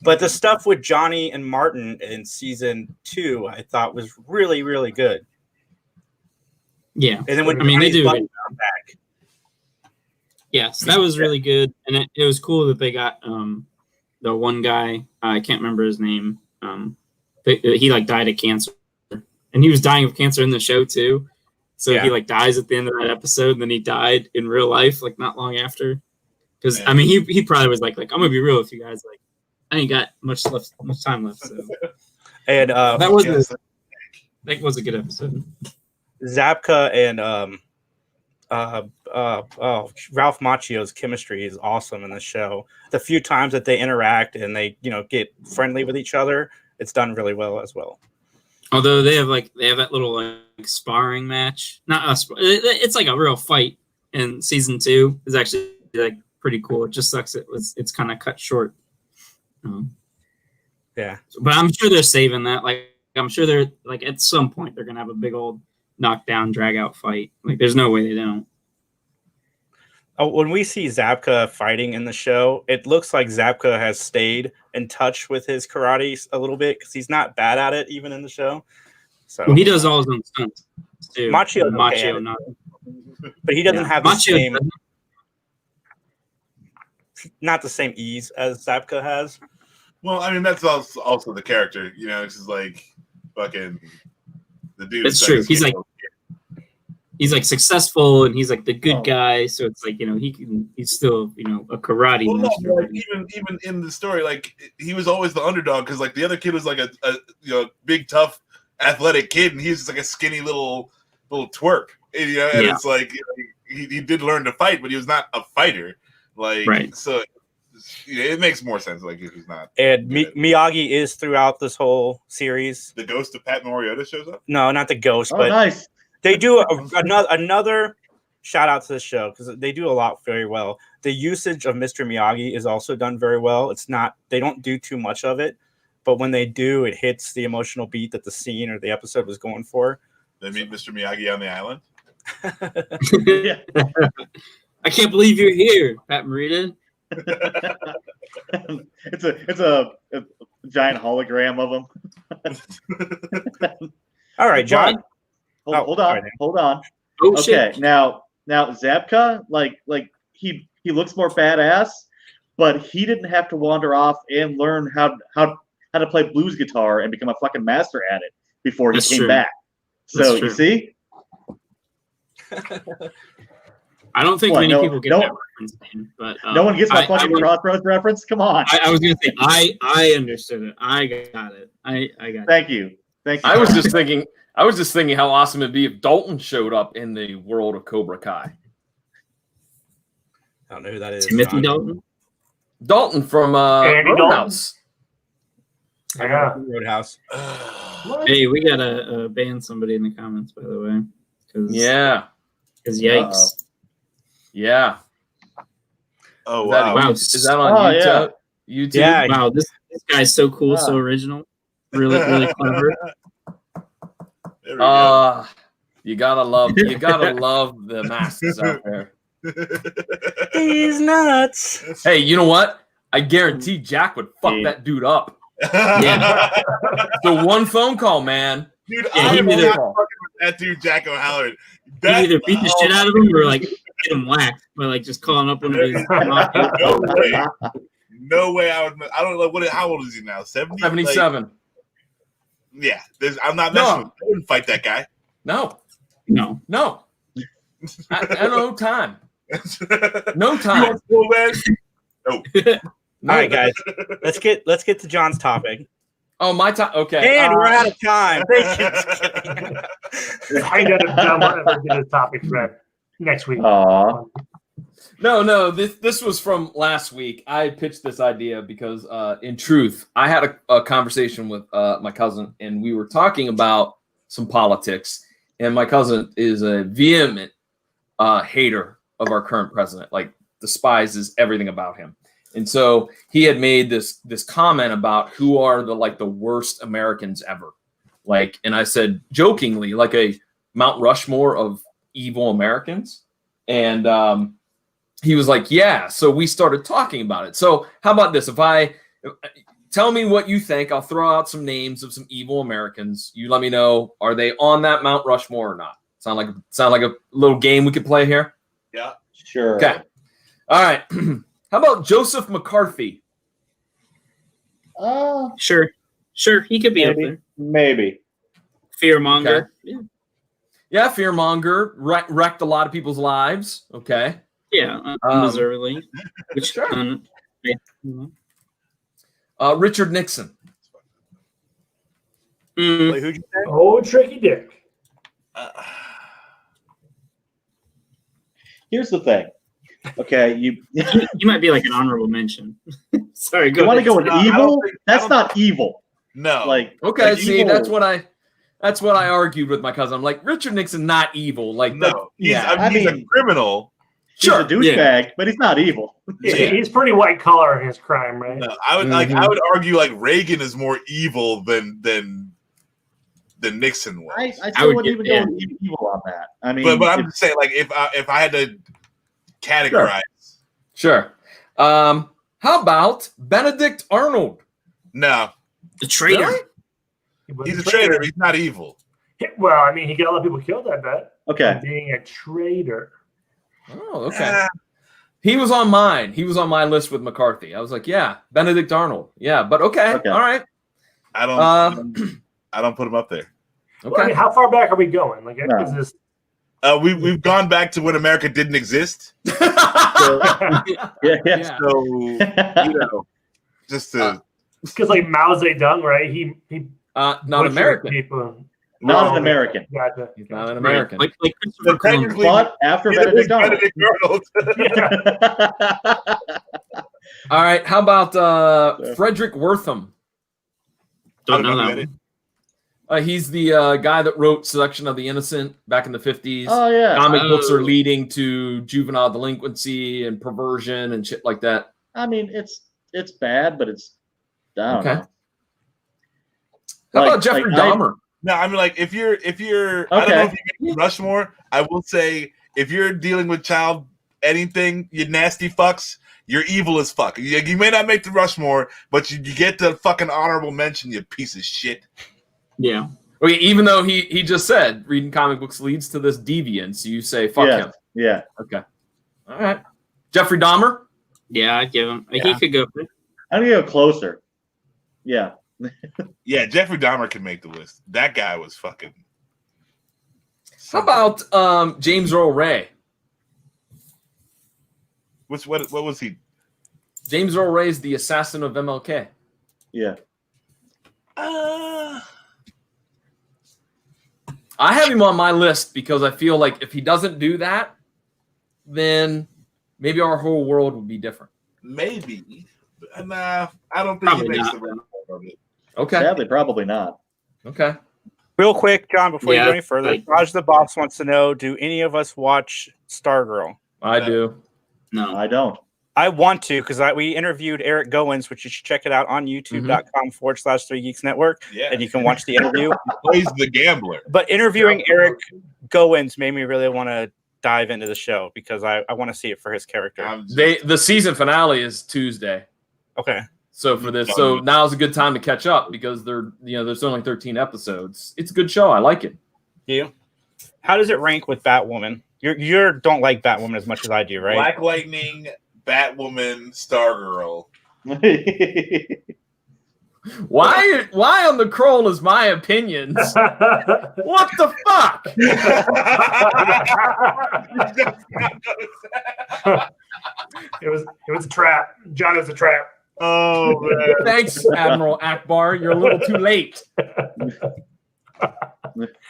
But the stuff with Johnny and Martin in season 2, I thought was really, really good. Yeah, and then when they do back. Yes, that was really good, and it was cool that they got the one guy, I can't remember his name. He like died of cancer, and he was dying of cancer in the show too. So he like dies at the end of that episode, and then he died in real life like not long after. Because I mean, he probably was like I'm gonna be real with you guys, like I ain't got much time left. So and that was a good episode. Zabka and Ralph Macchio's chemistry is awesome in the show. The few times that they interact and they get friendly with each other, it's done really well as well. Although they have that little like sparring match, it's like a real fight in season 2. It's actually like pretty cool. It just sucks it's kind of cut short. Yeah, but I'm sure they're saving that. Like I'm sure they're like at some point they're gonna have a big old knockdown drag out fight. Like there's no way they don't. When we see Zabka fighting in the show, it looks like Zabka has stayed in touch with his karate a little bit because he's not bad at it even in the show. So he does all his own stunts too. Macchio not, but he doesn't have the same, not the same ease as Zabka has. Well, I mean that's also the character, it's just like fucking the dude. That's true. He's like successful and he's like the good guy, so it's like he's still a karate master. Like, even in the story, like he was always the underdog because like the other kid was like a big tough athletic kid and he was just like a skinny little twerp. And it's like he did learn to fight, but he was not a fighter. Like so, it makes more sense. Like if he's not. And Miyagi is throughout this whole series. The ghost of Pat Morita shows up. No, not the ghost, but nice. They do another shout out to the show because they do a lot very well. The usage of Mr. Miyagi is also done very well. They don't do too much of it, but when they do, it hits the emotional beat that the scene or the episode was going for. They meet Mr. Miyagi on the island. I can't believe you're here, Pat Morita. It's a giant hologram of him. All right, John. Hold on. Oh, okay, shit. now Zabka, like he looks more badass, but he didn't have to wander off and learn how to play blues guitar and become a fucking master at it before he came back. So you see, I don't think many people get that reference, but no one gets my fucking Crossroads reference. Come on. I was gonna say I understood it. I got it. I got it. Thank you. I was just thinking how awesome it'd be if Dalton showed up in the world of Cobra Kai. I don't know who that is. Timothy Dalton? Dalton from Roadhouse. Roadhouse. Hey, we gotta ban somebody in the comments, by the way. Because yikes. Uh-oh. Yeah. Oh wow! Is that on YouTube? YouTube? Yeah. Wow, this guy's so cool, so original, really, really clever. You gotta love the masks out there. He's nuts. Hey, you know what? I guarantee Jack would fuck that dude up. Yeah. So one phone call, man. Dude, I'm not fucking with that dude, Jack O'Halloran. You either beat the shit out of him or like get him whacked by like just calling up one of his. No way. I don't know how old is he now? 70? 77. Like, yeah, I'm not messing with him. I wouldn't fight that guy. No. No. I no time. No time. No. All right, guys. Let's get to John's topic. Oh, my time. Okay. And we're out of time. Thank you. I know John will ever get a topic for next week. No. This was from last week. I pitched this idea because, in truth, I had a conversation with my cousin, and we were talking about some politics. And my cousin is a vehement hater of our current president, like despises everything about him. And so he had made this comment about who are the worst Americans ever. Like, and I said jokingly, like a Mount Rushmore of evil Americans. And he was like, yeah. So we started talking about it. So how about this? Tell me what you think. I'll throw out some names of some evil Americans. You let me know, are they on that Mount Rushmore or not? Sound like a little game we could play here? Yeah. Sure. Okay. All right. How about Joseph McCarthy? Sure, he could be up there. Maybe. Fearmonger. Okay. Yeah, fearmonger. Wrecked a lot of people's lives. Okay. Yeah, undeservedly. Which, sure. Yeah. Richard Nixon. Wait, who'd you say? Oh, Tricky Dick. Here's the thing. Okay, you might be like an honorable mention. Sorry, you want to go with evil? That's not evil. No. Like okay, like see, evil. that's what I argued with my cousin. I'm like, Richard Nixon, not evil. Like, no, he's yeah. a criminal. He's a douchebag, but he's not evil. Yeah, he's pretty white collar in his crime, right? No, I would argue like Reagan is more evil than Nixon was. I still wouldn't even go with evil on that. I mean, but I'm just saying, like, if I had to categorize, sure. How about Benedict Arnold? No, the traitor. Really? He's a traitor. He's not evil. Well, I mean, he got a lot of people killed. I bet. Okay. Being a traitor. Oh, okay. He was on mine. He was on my list with McCarthy. I was like, yeah, Benedict Arnold. Yeah, but okay. All right. I don't put him up there. Okay. Well, I mean, how far back are we going? Like, is this? We've gone back to when America didn't exist. Yeah. So you know, just to because like Mao Zedong, right? He not American. People. Not an American. Gotcha. He's not an American. Like but after Benedict Arnold. All right. How about Frederick Wortham? Don't know that one. He's the guy that wrote Seduction of the Innocent back in the 50s. Oh, yeah. Comic books are leading to juvenile delinquency and perversion and shit like that. I mean, it's bad, but it's I don't know. How about Jeffrey Dahmer? No, I mean, like, if you're okay. I don't know if you make Rushmore, I will say if you're dealing with child anything, you nasty fucks, you're evil as fuck. You may not make the Rushmore, but you get the fucking honorable mention, you piece of shit. Yeah. Okay, even though he just said reading comic books leads to this deviance, you say fuck him. Yeah. Okay. All right. Jeffrey Dahmer? Yeah, I'd give him. He could go. I'm gonna go closer. Yeah. Yeah, Jeffrey Dahmer can make the list. That guy was fucking. How about James Earl Ray? What was he? James Earl Ray is the assassin of MLK. Yeah. I have him on my list because I feel like if he doesn't do that, then maybe our whole world would be different. Maybe. Nah, I don't think he makes the round of it. Okay. Sadly, probably not. Okay. Real quick, John, before you go any further, Raj the Boss wants to know, do any of us watch Stargirl? I do. No. I don't. I want to because we interviewed Eric Goins, which you should check it out on youtube.com/3 Geeks Network. Yeah. And you can watch the interview. He plays the gambler. But interviewing Eric Goins made me really want to dive into the show because I want to see it for his character. The season finale is Tuesday. Okay. So for this, so now's a good time to catch up because there's only 13 episodes. It's a good show. I like it. You? How does it rank with Batwoman? You don't like Batwoman as much as I do, right? Black Lightning, Batwoman, Stargirl. Why on the Kroll is my opinions? What the fuck? It was a trap. John, is a trap. Oh man. Thanks, Admiral Akbar. You're a little too late.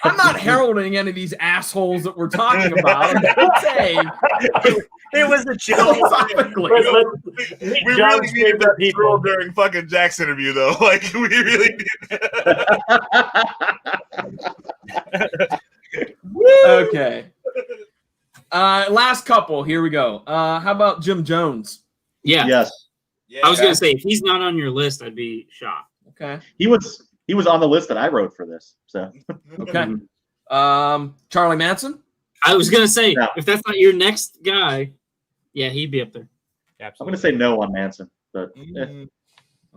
I'm not heralding any of these assholes that we're talking about. I'm just saying it was a joke. We really needed that people during fucking Jack's interview, though. Like we really did. Okay. Last couple. Here we go. How about Jim Jones? Yeah. Yes. I was gonna say if he's not on your list, I'd be shocked. Okay. He was He was on the list that I wrote for this. So Okay. Charlie Manson. I was gonna say, No. if that's not your next guy, yeah, he'd be up there. I'm going to say no on Manson. But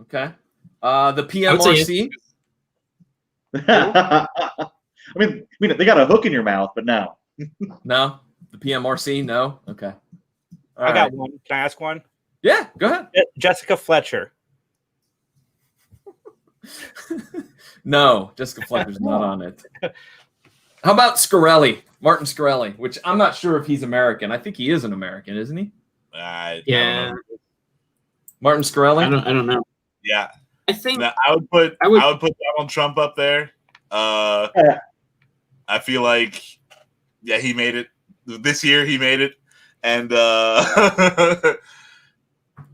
Okay. The PMRC. I mean, they got a hook in your mouth, but no. No. The PMRC. No. Okay. All I got right. one. Can I ask one? Yeah. Go ahead. Jessica Fletcher. No, Jessica Fletcher's not on it. How about Scarelli, Martin Scarelli? Which I'm not sure if he's American. I think he is an American, isn't he? Yeah, Martin Scarelli. I don't know. Yeah, I think I would put Donald Trump up there. I feel like, yeah, he made it this year. He made it, and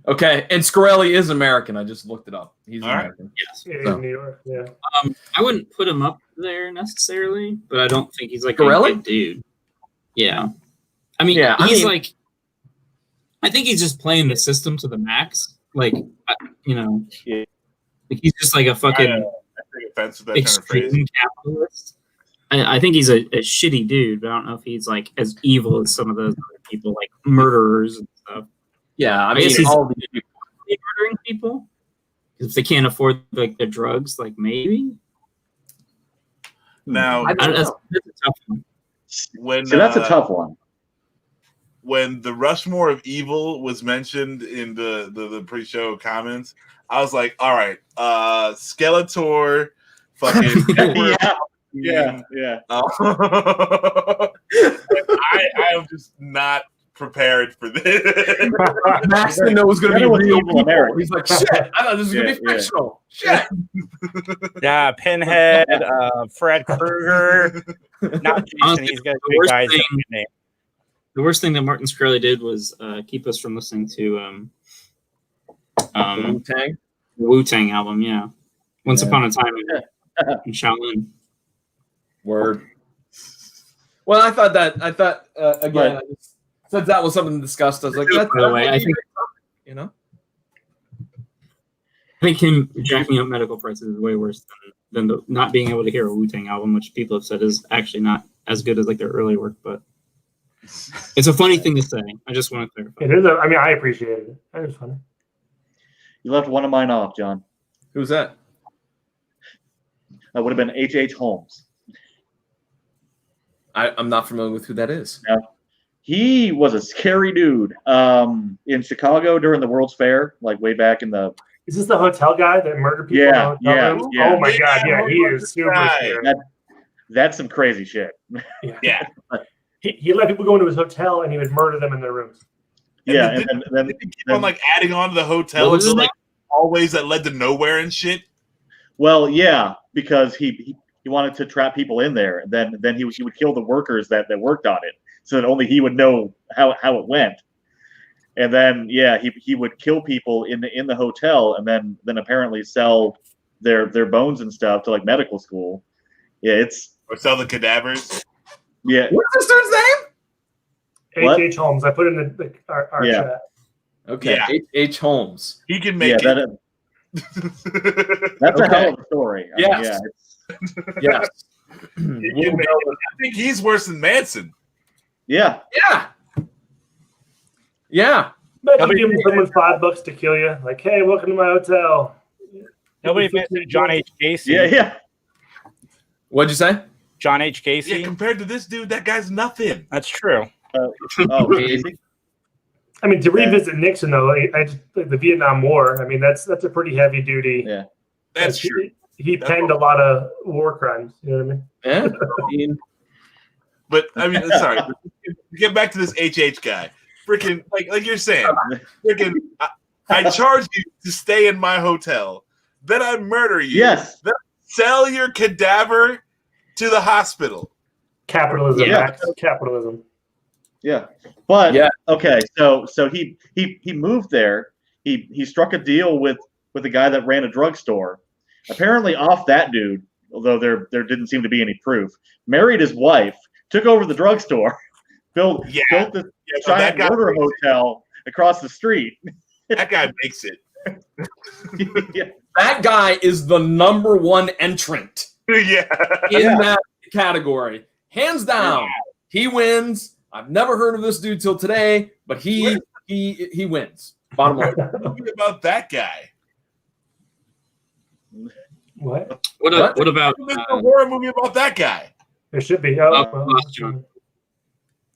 Okay, and Scarelli is American. I just looked it up. He's All right. American. yes. Yeah, So. in New York. Yeah. I wouldn't put him up there necessarily, but I don't think he's like Corelli? a good dude. Yeah, I mean, Yeah, he's like, I think he's just playing the system to the max. Like, Yeah. like he's just like a fucking I take offense to that kind of phrase. extreme capitalist. I think he's a shitty dude, but I don't know if he's like as evil as some of those other people, like murderers and stuff. Yeah, I guess mean, he's all these people. Murdering people if they can't afford like the drugs, like maybe. Now, That's a tough one. when So that's a tough one. When the Rushmore of evil was mentioned in the pre-show comments, I was like, all right, Skeletor, fucking Yeah. I am just not prepared for this. Max didn't know it was going to be Everyone's real evil people. American. He's like, shit, I thought this was going to be fictional. Shit. Yeah, Pinhead, Fred Krueger. Not Jason. Honestly, He's got the good worst guys. thing- in the name. The worst thing that Martin Shkreli did was keep us from listening to Wu-Tang? the Wu-Tang album. Yeah, Once Yeah. Upon a Time in Shaolin. Word. Well, I thought again, since that was something discussed, I was like, that's By the way, I think you know. I think him jacking up medical prices is way worse than the not being able to hear a Wu-Tang album, which people have said is actually not as good as like their early work. But it's a funny thing to say. I just want to clarify. It is. I mean, I appreciated it. It was funny. You left one of mine off, John. Who's that? That would have been H.H. Holmes. I'm not familiar with who that is. He was a scary dude in Chicago during the World's Fair, like way back in the. Is this the hotel guy that murdered people? Yeah, in the hotel room? yeah. Oh my god, yeah, he is super Right. scary. That's some crazy shit. Yeah. He let people go into his hotel and he would murder them in their rooms. Yeah, and and then they keep on like adding on to the hotel What was until his like hallways that led to nowhere and shit. well, yeah, because he wanted to trap people in there. Then he would kill the workers that worked on it, so that only he would know how it went. And then he would kill people in the hotel, and then apparently sell their bones and stuff to like medical school. Yeah, Or sell the cadavers. yeah. What's this dude's name? What? H.H. Holmes. I put in our Yeah. chat. Okay, Yeah. H. Holmes. He can make Yeah, it. that's a Okay. hell of a story. I mean, Yes. Yes. He can make it. I think he's worse than Manson. yeah. Yeah. Yeah. Imagine giving someone $5 to kill you. Like, hey, welcome to my hotel. Nobody mentioned John H. Casey. Yeah. What'd you say? John H. Yeah, Casey. compared to this dude, that guy's nothing. That's true. Oh, Casey? I mean, to revisit Nixon though, I just like the Vietnam War. I mean, that's a pretty heavy duty. Yeah. That's like, true. He penned a lot of war crimes. You know what I mean? Yeah. I mean, But I mean, sorry. Get back to this HH guy. Freaking like you're saying. Freaking, I charge you to stay in my hotel. Then I murder you. Yes. Then I sell your cadaver to the hospital. Capitalism. Yeah. Max. Capitalism. Yeah. But Yeah. okay, so he moved there. He struck a deal with the guy that ran a drugstore. Apparently off that dude, although there didn't seem to be any proof, married his wife, took over the drugstore, built this So giant murder hotel across the street. that guy makes it. Yeah. that guy is the number one entrant in that category. Hands down. He wins. I've never heard of this dude till today, but he wins. Bottom line. Movie about that guy. What? What about There's a horror movie about that guy. There should be. John.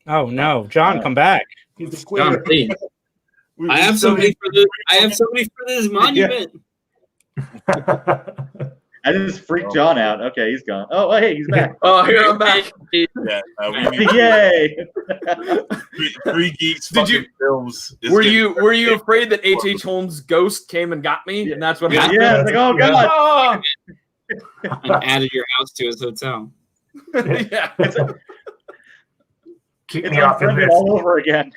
Oh no, John, come back. He's a John, please. I have somebody for this monument. I just freaked John out. Okay, he's gone. Oh, hey, he's back. Oh, here I'm back. Yeah, Yay! Three Geeks. Films. Were you afraid that H.H. Holmes' ghost came and got me? And that's what happened. Yeah, like, oh god. And added your house to his hotel. Yeah. Keep me off of this. all over again.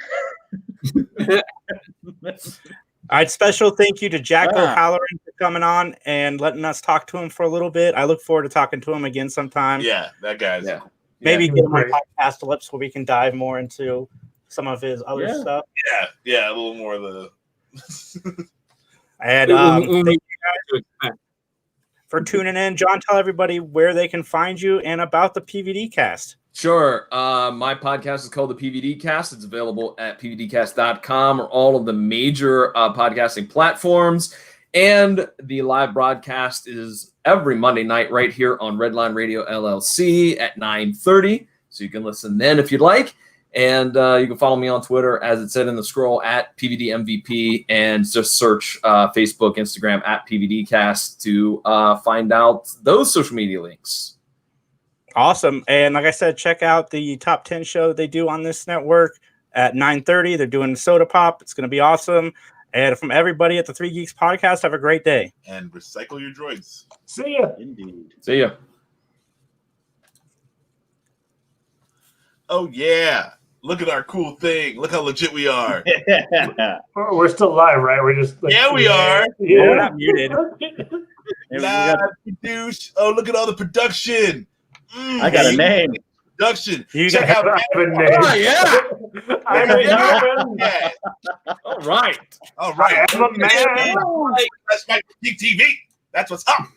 All right, special thank you to Jack O'Halloran for coming on and letting us talk to him for a little bit. I look forward to talking to him again sometime. Yeah, that guy's maybe get him on podcast lips where we can dive more into some of his other stuff. Yeah, a little more of the. And thank you guys for tuning in. John, tell everybody where they can find you and about the PVD cast. Sure. My podcast is called The PVD Cast. It's available at pvdcast.com or all of the major podcasting platforms. And the live broadcast is every Monday night right here on Redline Radio LLC at 9:30. So you can listen then if you'd like. And you can follow me on Twitter, as it said in the scroll, at PVDMVP, and just search Facebook, Instagram at PVDcast to find out those social media links. Awesome. And like I said, check out the top 10 show that they do on this network at 9:30. They're doing Soda Pop. It's going to be awesome. And from everybody at the Three Geeks podcast, have a great day. And recycle your droids. See ya. Indeed. See ya. Oh, yeah. Look at our cool thing. Look how legit we are. We're still live, right? We're just we are. Yeah. We're not muted. Live douche. Oh, look at all the production. I got a name. Production. You Check out. I have a name. Oh, yeah. I'm a man. Yeah. All right. All right. I'm a man. That's my Geek TV. That's what's up.